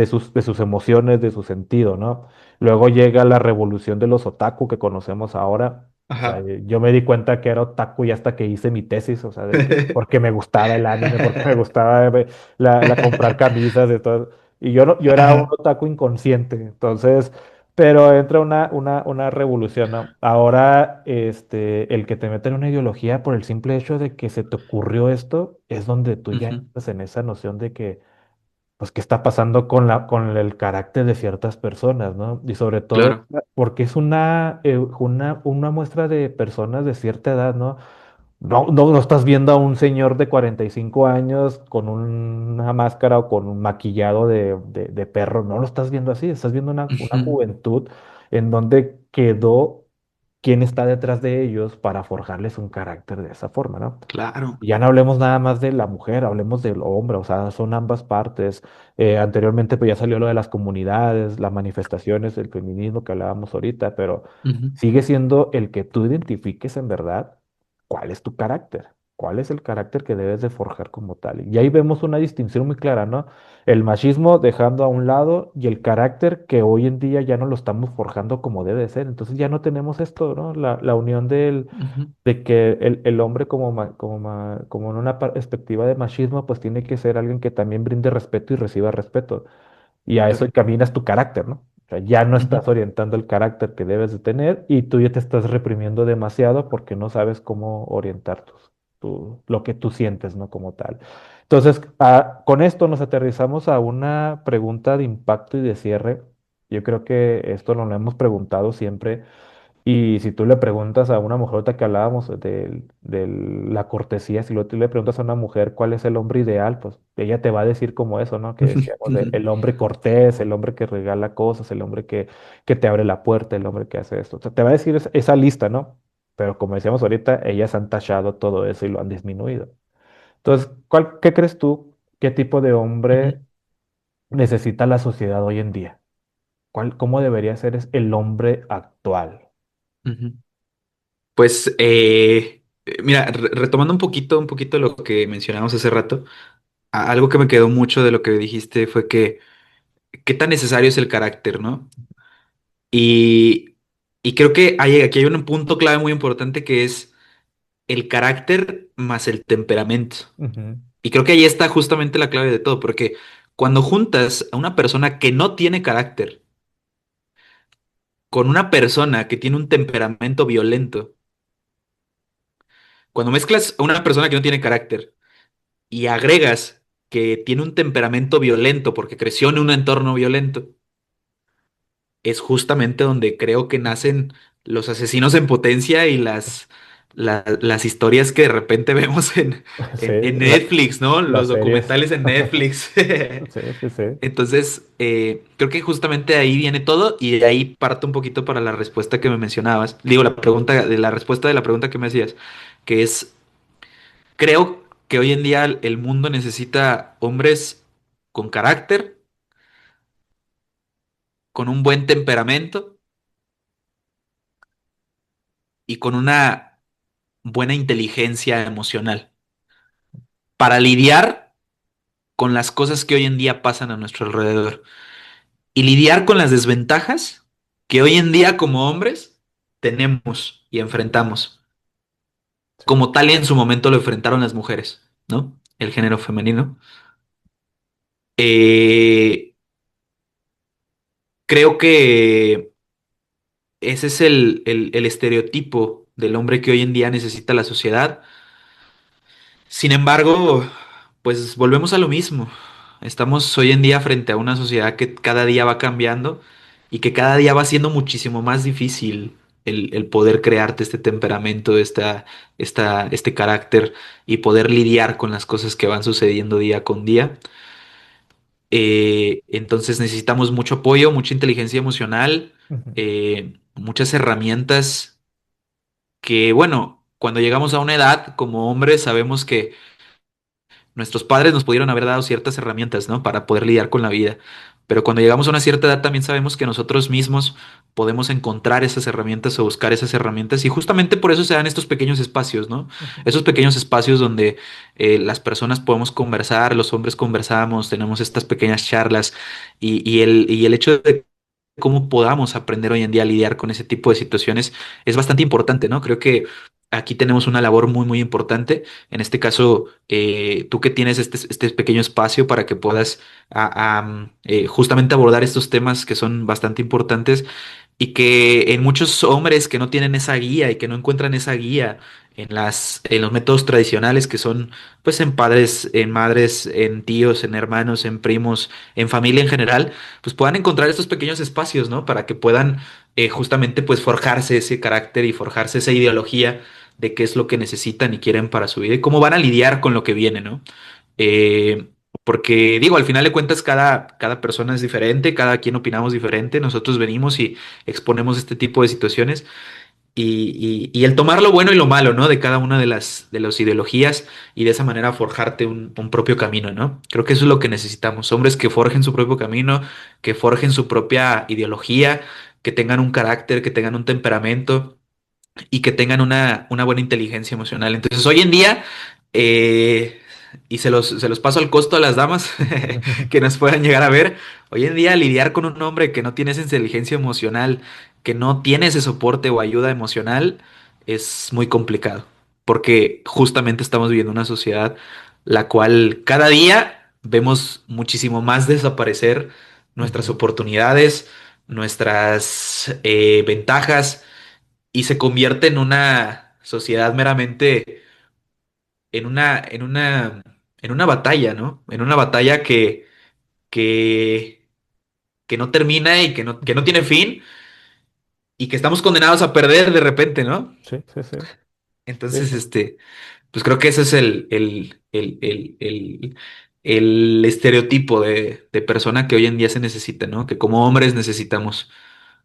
[SPEAKER 1] sus emociones, de su sentido, ¿no? Luego llega la revolución de los otaku que conocemos ahora. O sea,
[SPEAKER 3] Ajá.
[SPEAKER 1] yo me di cuenta que era otaku y hasta que hice mi tesis, o sea, de que porque me gustaba el anime, porque me gustaba la comprar camisas, de todo. Y yo no, yo era un
[SPEAKER 3] Ajá.
[SPEAKER 1] otaku inconsciente. Entonces, pero entra una revolución, ¿no? Ahora, el que te mete en una ideología por el simple hecho de que se te ocurrió esto, es donde tú ya
[SPEAKER 3] Ujú.
[SPEAKER 1] entras en esa noción de que, pues, qué está pasando con con el carácter de ciertas personas, ¿no? Y sobre todo,
[SPEAKER 3] Claro.
[SPEAKER 1] porque es una muestra de personas de cierta edad, ¿no? No estás viendo a un señor de 45 años con una máscara o con un maquillado de perro, no lo estás viendo así, estás viendo una
[SPEAKER 3] Ujú.
[SPEAKER 1] juventud en donde quedó quién está detrás de ellos para forjarles un carácter de esa forma, ¿no?
[SPEAKER 3] Claro.
[SPEAKER 1] Y ya no hablemos nada más de la mujer, hablemos del hombre, o sea, son ambas partes. Anteriormente pues ya salió lo de las comunidades, las manifestaciones, el feminismo que hablábamos ahorita, pero
[SPEAKER 3] Ujú.
[SPEAKER 1] sigue siendo el que tú identifiques en verdad cuál es tu carácter, cuál es el carácter que debes de forjar como tal. Y ahí vemos una distinción muy clara, ¿no? El machismo dejando a un lado y el carácter que hoy en día ya no lo estamos forjando como debe ser. Entonces ya no tenemos esto, ¿no? La unión
[SPEAKER 3] Ujú.
[SPEAKER 1] de que el hombre como en una perspectiva de machismo, pues tiene que ser alguien que también brinde respeto y reciba respeto. Y a eso
[SPEAKER 3] Claro.
[SPEAKER 1] encaminas tu carácter, ¿no? O sea, ya no
[SPEAKER 3] Ujú.
[SPEAKER 1] estás orientando el carácter que debes de tener y tú ya te estás reprimiendo demasiado porque no sabes cómo orientar lo que tú sientes, ¿no? Como tal. Entonces, con esto nos aterrizamos a una pregunta de impacto y de cierre. Yo creo que esto nos lo hemos preguntado siempre y si tú le preguntas a una mujer, ahorita que hablábamos de la cortesía, si tú le preguntas a una mujer cuál es el hombre ideal, pues ella te va a decir como eso, ¿no? Que decíamos,
[SPEAKER 3] Ujú.
[SPEAKER 1] el hombre cortés, el hombre que regala cosas, el hombre que te abre la puerta, el hombre que hace esto. O sea, te va a decir esa lista, ¿no? Pero como decíamos ahorita, ellas han tachado todo eso y lo han disminuido. Entonces, ¿qué crees tú? ¿Qué tipo de
[SPEAKER 3] Ujú.
[SPEAKER 1] hombre necesita la sociedad hoy en día? ¿Cómo debería ser el hombre actual?
[SPEAKER 3] Ujú. Pues, mira, retomando un poquito lo que mencionamos hace rato, algo que me quedó mucho de lo que dijiste fue que qué tan necesario es el carácter, ¿no? Y, y creo que aquí hay un punto clave muy importante que es el carácter más el temperamento.
[SPEAKER 1] Ujú,
[SPEAKER 3] Y creo que ahí está justamente la clave de todo, porque cuando juntas a una persona que no tiene carácter con una persona que tiene un temperamento violento, cuando mezclas a una persona que no tiene carácter y agregas que tiene un temperamento violento porque creció en un entorno violento, es justamente donde creo que nacen los asesinos en potencia y las historias que de repente vemos
[SPEAKER 1] sí,
[SPEAKER 3] en Netflix, ¿no? Los
[SPEAKER 1] las series.
[SPEAKER 3] documentales en Netflix.
[SPEAKER 1] Sí, sí, sí.
[SPEAKER 3] Entonces, creo que justamente de ahí viene todo y de ahí parto un poquito para la respuesta que me mencionabas. Digo, la respuesta de la pregunta que me hacías, que es, creo que hoy en día el mundo necesita hombres con carácter, con un buen temperamento y con una buena inteligencia emocional para lidiar con las cosas que hoy en día pasan a nuestro alrededor y lidiar con las desventajas que hoy en día como hombres tenemos y enfrentamos.
[SPEAKER 1] Sí.
[SPEAKER 3] Como tal en su momento lo enfrentaron las mujeres, ¿no? El género femenino. Eh, creo que ese es el estereotipo del hombre que hoy en día necesita la sociedad. Sin embargo, pues volvemos a lo mismo. Estamos hoy en día frente a una sociedad que cada día va cambiando y que cada día va siendo muchísimo más difícil el poder crearte este temperamento, este carácter y poder lidiar con las cosas que van sucediendo día con día. Entonces necesitamos mucho apoyo, mucha inteligencia emocional,
[SPEAKER 1] Ujú.
[SPEAKER 3] muchas herramientas que, bueno, cuando llegamos a una edad como hombres sabemos que nuestros padres nos pudieron haber dado ciertas herramientas, ¿no? Para poder lidiar con la vida. Pero cuando llegamos a una cierta edad también sabemos que nosotros mismos podemos encontrar esas herramientas o buscar esas herramientas y justamente por eso se dan estos pequeños espacios, ¿no?
[SPEAKER 1] Ujú.
[SPEAKER 3] Esos pequeños espacios donde las personas podemos conversar, los hombres conversamos, tenemos estas pequeñas charlas y el hecho de cómo podamos aprender hoy en día a lidiar con ese tipo de situaciones es bastante importante, ¿no? Creo que aquí tenemos una labor muy, muy importante. En este caso, tú que tienes este pequeño espacio para que puedas justamente abordar estos temas que son bastante importantes y que en muchos hombres que no tienen esa guía y que no encuentran esa guía en los métodos tradicionales que son pues en padres, en madres, en tíos, en hermanos, en primos, en familia en general, pues puedan encontrar estos pequeños espacios, ¿no? Para que puedan justamente pues forjarse ese carácter y forjarse esa ideología de qué es lo que necesitan y quieren para su vida y cómo van a lidiar con lo que viene, ¿no? Eh, Porque digo, al final de cuentas cada persona es diferente, cada quien opinamos diferente, nosotros venimos y exponemos este tipo de situaciones y el tomar lo bueno y lo malo, ¿no? De cada una de las ideologías y de esa manera forjarte un propio camino, ¿no? Creo que eso es lo que necesitamos, hombres que forjen su propio camino, que forjen su propia ideología, que tengan un carácter, que tengan un temperamento y que tengan una buena inteligencia emocional. Entonces, hoy en día, eh, y se los paso al costo a las damas que nos puedan llegar a ver, hoy en día lidiar con un hombre que no tiene esa inteligencia emocional, que no tiene ese soporte o ayuda emocional, es muy complicado, porque justamente estamos viviendo una sociedad la cual cada día vemos muchísimo más desaparecer nuestras
[SPEAKER 1] Ujú.
[SPEAKER 3] oportunidades, nuestras ventajas y se convierte en una sociedad meramente en una batalla, ¿no? En una batalla que, que no termina y que no tiene fin y que estamos condenados a perder de repente, ¿no?
[SPEAKER 1] Sí, sí, sí. Sí,
[SPEAKER 3] Entonces, pues creo que ese es el estereotipo de persona que hoy en día se necesita, ¿no? Que como hombres necesitamos.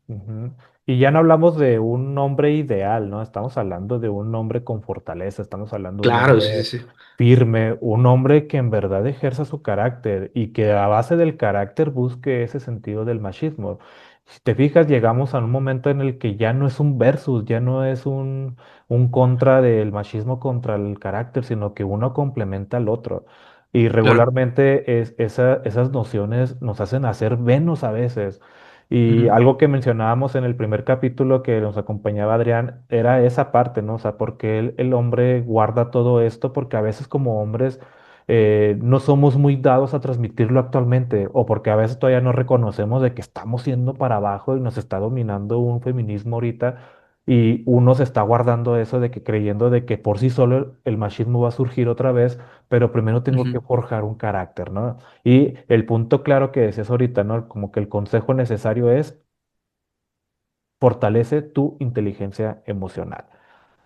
[SPEAKER 1] ujú. Y ya no hablamos de un hombre ideal, ¿no? Estamos hablando de un hombre con fortaleza, estamos hablando de un
[SPEAKER 3] Claro, sí, sí,
[SPEAKER 1] hombre
[SPEAKER 3] sí.
[SPEAKER 1] firme, un hombre que en verdad ejerza su carácter y que a base del carácter busque ese sentido del machismo. Si te fijas, llegamos a un momento en el que ya no es un versus, ya no es un contra del machismo contra el carácter, sino que uno complementa al otro. Y
[SPEAKER 3] Claro.
[SPEAKER 1] regularmente esas nociones nos hacen hacer menos a veces. Y
[SPEAKER 3] Ujú,
[SPEAKER 1] algo que mencionábamos en el primer capítulo que nos acompañaba Adrián era esa parte, ¿no? O sea, porque el hombre guarda todo esto, porque a veces como hombres no somos muy dados a transmitirlo actualmente, o porque a veces todavía no reconocemos de que estamos yendo para abajo y nos está dominando un feminismo ahorita, y uno se está guardando eso de que creyendo de que por sí solo el machismo va a surgir otra vez, pero primero tengo que
[SPEAKER 3] ujú.
[SPEAKER 1] forjar un carácter, ¿no? Y el punto claro que decías ahorita, ¿no? Como que el consejo necesario es fortalece tu inteligencia emocional,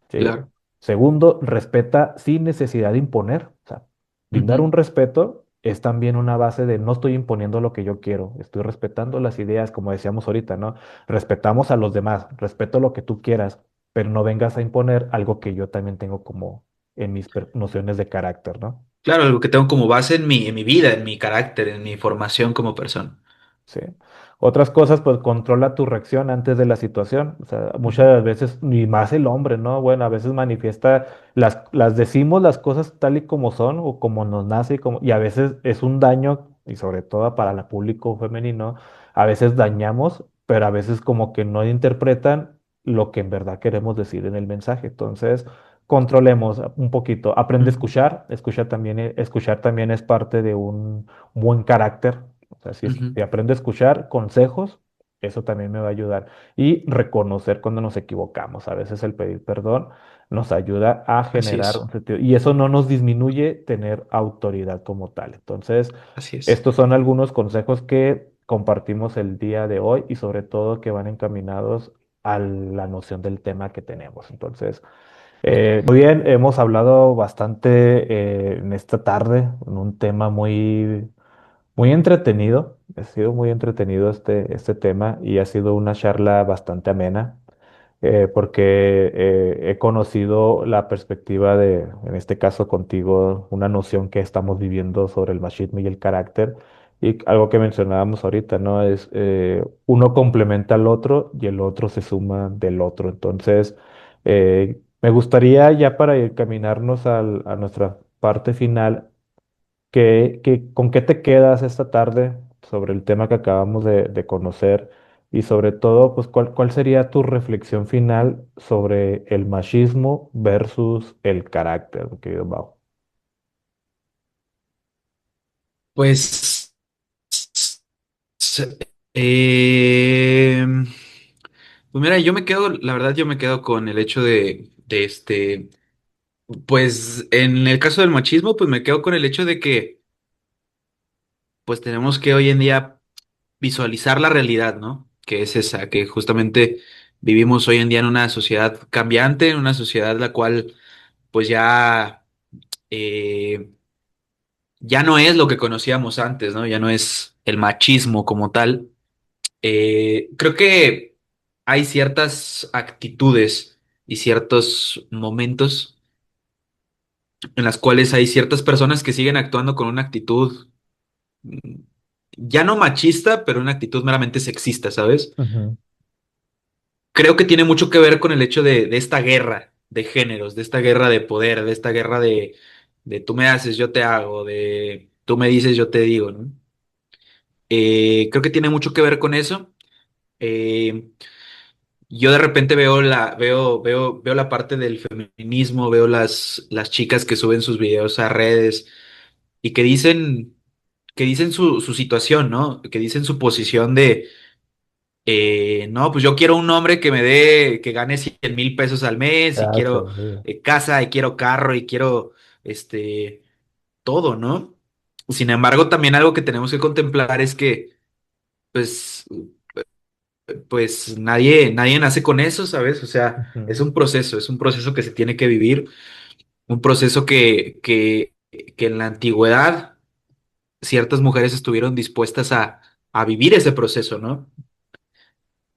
[SPEAKER 1] ¿sí?
[SPEAKER 3] Claro.
[SPEAKER 1] Segundo, respeta sin necesidad de imponer. O sea, brindar un
[SPEAKER 3] Ujú,
[SPEAKER 1] respeto es también una base de no estoy imponiendo lo que yo quiero, estoy respetando las ideas, como decíamos ahorita, ¿no? Respetamos a los demás, respeto lo que tú quieras, pero no vengas a imponer algo que yo también tengo como en mis nociones de carácter, ¿no?
[SPEAKER 3] claro, algo que tengo como base en mi vida, en mi carácter, en mi formación como persona.
[SPEAKER 1] Sí. Otras cosas, pues controla tu reacción antes de la situación. O sea,
[SPEAKER 3] Ujú,
[SPEAKER 1] muchas veces, ni más el hombre, ¿no? Bueno, a veces manifiesta, las decimos las cosas tal y como son o como nos nace y a veces es un daño, y sobre todo para el público femenino, a veces dañamos, pero a veces como que no interpretan lo que en verdad queremos decir en el mensaje. Entonces, controlemos un poquito. Aprende a
[SPEAKER 3] ujú,
[SPEAKER 1] escuchar. Escuchar también es parte de un buen carácter. O sea,
[SPEAKER 3] ujú.
[SPEAKER 1] si aprendo a escuchar consejos, eso también me va a ayudar. Y reconocer cuando nos equivocamos. A veces el pedir perdón nos ayuda a
[SPEAKER 3] Así
[SPEAKER 1] generar
[SPEAKER 3] es,
[SPEAKER 1] un sentido. Y eso no nos disminuye tener autoridad como tal. Entonces,
[SPEAKER 3] así es.
[SPEAKER 1] estos son algunos consejos que compartimos el día de hoy y sobre todo que van encaminados a la noción del tema que tenemos. Entonces, muy
[SPEAKER 3] Ujú.
[SPEAKER 1] bien, hemos hablado bastante en esta tarde, en un tema muy entretenido. Ha sido muy entretenido este tema y ha sido una charla bastante amena. porque he conocido la perspectiva de, en este caso contigo, una noción que estamos viviendo sobre el machismo y el carácter. Y algo que mencionábamos ahorita, ¿no? Es uno complementa al otro y el otro se suma del otro. Entonces, me gustaría ya para caminarnos a nuestra parte final, ¿con qué te quedas esta tarde sobre el tema que acabamos de conocer? Y sobre todo, pues, ¿cuál sería tu reflexión final sobre el machismo versus el carácter, mi querido Mau?
[SPEAKER 3] Pues, eh, pues mira, yo me quedo, la verdad, yo me quedo con el hecho pues en el caso del machismo, pues me quedo con el hecho de que, pues tenemos que hoy en día visualizar la realidad, ¿no? Que es esa, que justamente vivimos hoy en día en una sociedad cambiante, en una sociedad la cual, pues eh, ya no es lo que conocíamos antes, ¿no? Ya no es el machismo como tal. Creo que hay ciertas actitudes y ciertos momentos en las cuales hay ciertas personas que siguen actuando con una actitud mm, ya no machista, pero una actitud meramente sexista, ¿sabes?
[SPEAKER 1] Ujú,
[SPEAKER 3] Creo que tiene mucho que ver con el hecho de esta guerra de géneros, de esta guerra de poder, de esta guerra de tú me haces, yo te hago, de tú me dices, yo te digo, ¿no? Creo que tiene mucho que ver con eso. Eh, Yo de repente veo la parte del feminismo, veo las chicas que suben sus videos a redes y que dicen su situación, ¿no? Que dicen su posición de, no, pues yo quiero un hombre que me dé, que gane 100,000 pesos al mes y quiero
[SPEAKER 1] exacto, sí.
[SPEAKER 3] casa y quiero carro y quiero, este, todo, ¿no? Sin embargo, también algo que tenemos que contemplar es que, pues, pues nadie nace con eso, ¿sabes? O sea,
[SPEAKER 1] Ujú,
[SPEAKER 3] es un proceso que se tiene que vivir, un proceso que en la antigüedad ciertas mujeres estuvieron dispuestas a vivir ese proceso, ¿no?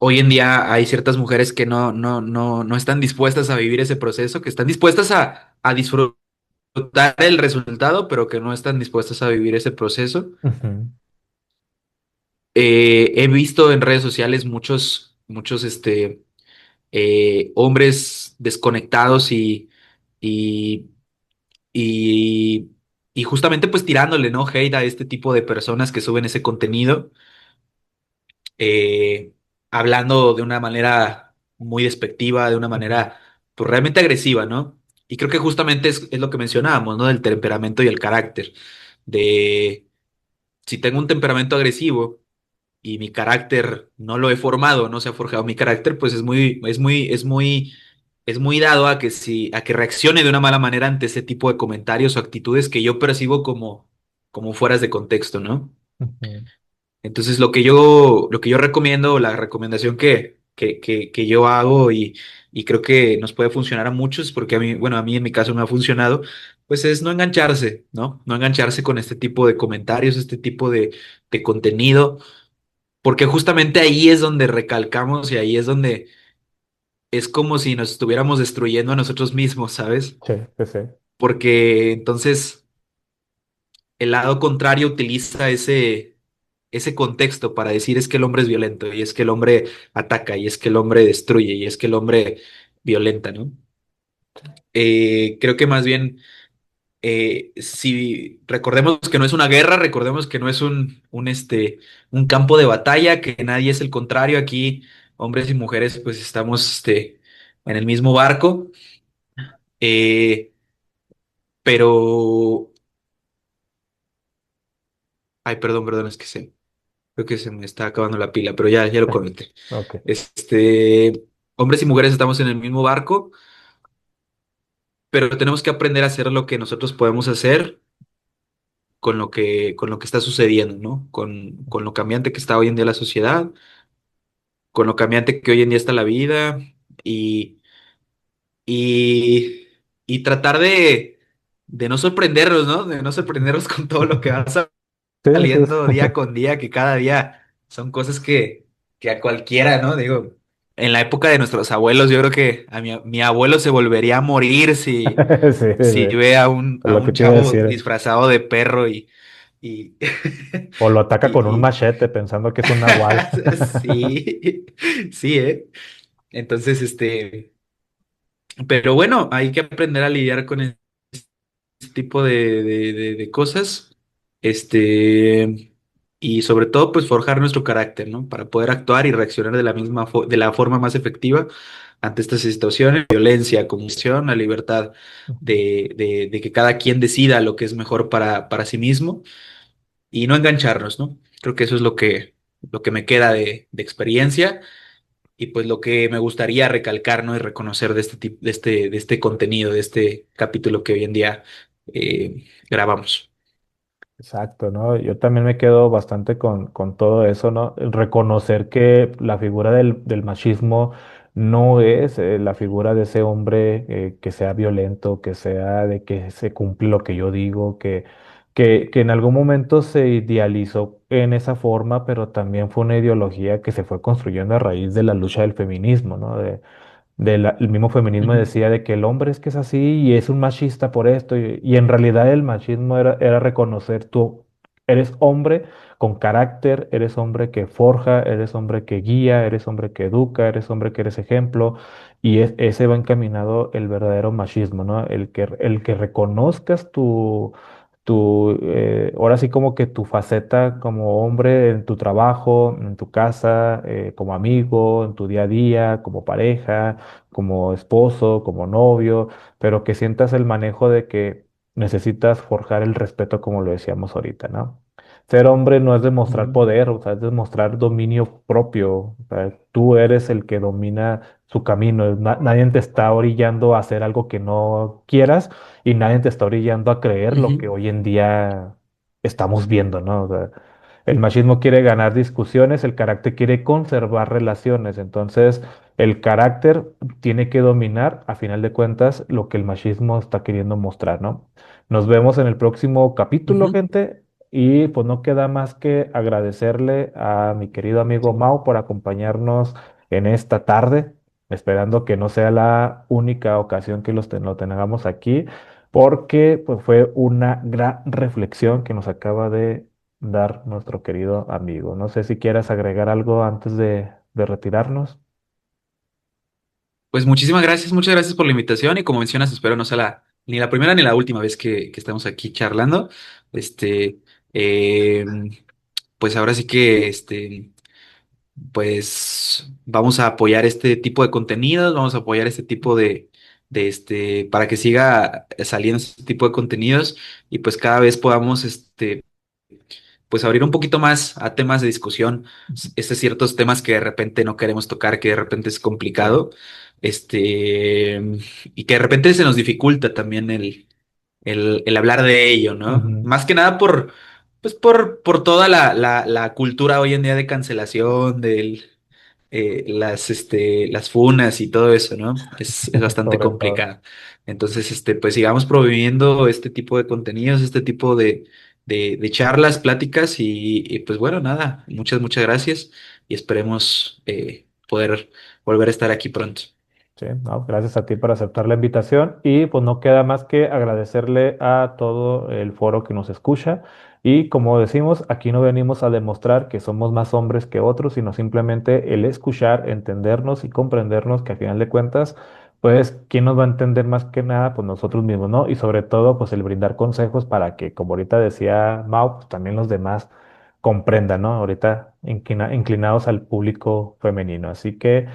[SPEAKER 3] Hoy en día hay ciertas mujeres que no están dispuestas a vivir ese proceso, que están dispuestas a disfrutar el resultado, pero que no están dispuestas a vivir ese proceso.
[SPEAKER 1] ujú,
[SPEAKER 3] He visto en redes sociales muchos, hombres desconectados y, y, y justamente pues tirándole, ¿no? Hate a este tipo de personas que suben ese contenido, eh, hablando de una manera muy despectiva, de una
[SPEAKER 1] ujú,
[SPEAKER 3] manera pues realmente agresiva, ¿no? Y creo que justamente es lo que mencionábamos, ¿no? Del temperamento y el carácter, de si tengo un temperamento agresivo y mi carácter no lo he formado, no se ha forjado mi carácter, pues es muy dado a que a que reaccione de una mala manera ante ese tipo de comentarios o actitudes que yo percibo como fueras de contexto, ¿no?
[SPEAKER 1] ujú.
[SPEAKER 3] Entonces lo que yo recomiendo, la recomendación que yo hago y creo que nos puede funcionar a muchos, porque a mí, bueno, a mí en mi caso me ha funcionado, pues es no engancharse, ¿no? No engancharse con este tipo de comentarios, este tipo de contenido porque justamente ahí es donde recalcamos y ahí es donde es como si nos estuviéramos destruyendo a nosotros mismos, ¿sabes?
[SPEAKER 1] Sí, sí, sí.
[SPEAKER 3] Porque entonces el lado contrario utiliza ese contexto para decir es que el hombre es violento y es que el hombre ataca y es que el hombre destruye y es que el hombre violenta, ¿no? Creo que más bien si recordemos que no es una guerra, recordemos que no es un campo de batalla, que nadie es el contrario. Aquí, hombres y mujeres, pues estamos en el mismo barco. Eh, pero, ay, perdón, es que creo que se me está acabando la pila, pero ya lo comenté.
[SPEAKER 1] Ok.
[SPEAKER 3] Hombres y mujeres estamos en el mismo barco, pero tenemos que aprender a hacer lo que nosotros podemos hacer con lo que está sucediendo, ¿no? Con lo cambiante que está hoy en día la sociedad, con lo cambiante que hoy en día está la vida y, y, y tratar de no sorprendernos, ¿no? De no sorprendernos con todo lo que va
[SPEAKER 1] Sí, sí,
[SPEAKER 3] saliendo día con día, que cada día son cosas que a cualquiera, ¿no? Digo, en la época de nuestros abuelos, yo creo que mi abuelo se volvería a morir
[SPEAKER 1] Sí,
[SPEAKER 3] si
[SPEAKER 1] sí,
[SPEAKER 3] ve
[SPEAKER 1] es
[SPEAKER 3] a
[SPEAKER 1] lo
[SPEAKER 3] un
[SPEAKER 1] que te iba a
[SPEAKER 3] chavo
[SPEAKER 1] decir.
[SPEAKER 3] disfrazado de perro y,
[SPEAKER 1] O lo ataca con un
[SPEAKER 3] y,
[SPEAKER 1] machete pensando que es un nahual.
[SPEAKER 3] sí, sí, Entonces, pero bueno, hay que aprender a lidiar con este tipo de cosas, este, y sobre todo, pues forjar nuestro carácter, ¿no? Para poder actuar y reaccionar de de la forma más efectiva ante estas situaciones, violencia, comunicación, la libertad de que cada quien decida lo que es mejor para sí mismo y no engancharnos, ¿no? Creo que eso es lo que me queda de experiencia y pues lo que me gustaría recalcar, ¿no? Y reconocer de este tipo, de este contenido, de este capítulo que hoy en día grabamos.
[SPEAKER 1] Exacto, ¿no? Yo también me quedo bastante con todo eso, ¿no? Reconocer que la figura del machismo no es la figura de ese hombre que sea violento, que sea de que se cumple lo que yo digo, que en algún momento se idealizó en esa forma, pero también fue una ideología que se fue construyendo a raíz de la lucha del feminismo, ¿no? El mismo feminismo
[SPEAKER 3] Ujú,
[SPEAKER 1] decía de que el hombre es que es así y es un machista por esto, y en realidad el machismo era reconocer tú eres hombre con carácter, eres hombre que forja, eres hombre que guía, eres hombre que educa, eres hombre que eres ejemplo, y ese va encaminado el verdadero machismo, ¿no? El que reconozcas ahora sí como que tu faceta como hombre en tu trabajo, en tu casa, como amigo, en tu día a día, como pareja, como esposo, como novio, pero que sientas el manejo de que necesitas forjar el respeto como lo decíamos ahorita, ¿no? Ser hombre no es demostrar
[SPEAKER 3] ujú,
[SPEAKER 1] poder, o sea, es demostrar dominio propio. O sea, tú eres el que domina su camino. Nadie te está orillando a hacer algo que no quieras y nadie te está orillando a creer lo que
[SPEAKER 3] ujú,
[SPEAKER 1] hoy en día estamos viendo, ¿no? O sea, el machismo quiere ganar discusiones, el carácter quiere conservar relaciones. Entonces, el carácter tiene que dominar, a final de cuentas, lo que el machismo está queriendo mostrar, ¿no? Nos vemos en el próximo capítulo,
[SPEAKER 3] ujú.
[SPEAKER 1] gente. Y pues no queda más que agradecerle a mi querido amigo Mau por acompañarnos en esta tarde, esperando que no sea la única ocasión que lo tengamos aquí, porque pues fue una gran reflexión que nos acaba de dar nuestro querido amigo. No sé si quieras agregar algo antes de retirarnos.
[SPEAKER 3] Pues muchísimas gracias, muchas gracias por la invitación y como mencionas, espero no sea ni la primera ni la última vez que estamos aquí charlando. Este, eh, pues ahora sí que, pues vamos a apoyar este tipo de contenidos, vamos a apoyar este tipo para que siga saliendo este tipo de contenidos y pues cada vez podamos, pues abrir un poquito más a temas de discusión, ciertos temas que de repente no queremos tocar, que de repente es
[SPEAKER 1] Sí.
[SPEAKER 3] complicado, y que de repente se nos dificulta también el hablar de ello, ¿no?
[SPEAKER 1] Ujú.
[SPEAKER 3] Más que nada pues por toda la cultura hoy en día de cancelación, las funas y todo eso, ¿no? Es bastante
[SPEAKER 1] Sobre todo.
[SPEAKER 3] complicado. Entonces, pues sigamos promoviendo este tipo de contenidos, este tipo de charlas, pláticas y, pues bueno, nada, muchas gracias y esperemos poder volver a estar aquí pronto.
[SPEAKER 1] Sí, no, gracias a ti por aceptar la invitación y pues no queda más que agradecerle a todo el foro que nos escucha y como decimos, aquí no venimos a demostrar que somos más hombres que otros, sino simplemente el escuchar, entendernos y comprendernos que al final de cuentas, pues, ¿quién nos va a entender más que nada? Pues nosotros mismos, ¿no? Y sobre todo, pues el brindar consejos para que, como ahorita decía Mau, pues también los demás comprendan, ¿no? Ahorita inclinados al público femenino. Así que...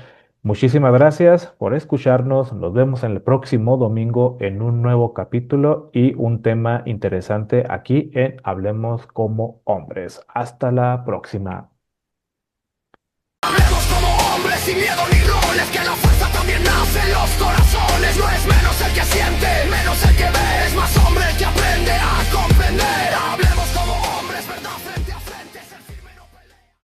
[SPEAKER 1] Muchísimas gracias por escucharnos. Nos vemos en el próximo domingo en un nuevo capítulo y un tema interesante aquí en Hablemos como hombres. Hasta la próxima.
[SPEAKER 2] Hablemos como hombres sin miedo ni roles, que la fuerza también nace en los corazones. No es menos el que siente, menos el que ve, es más hombre el que aprende a comprender.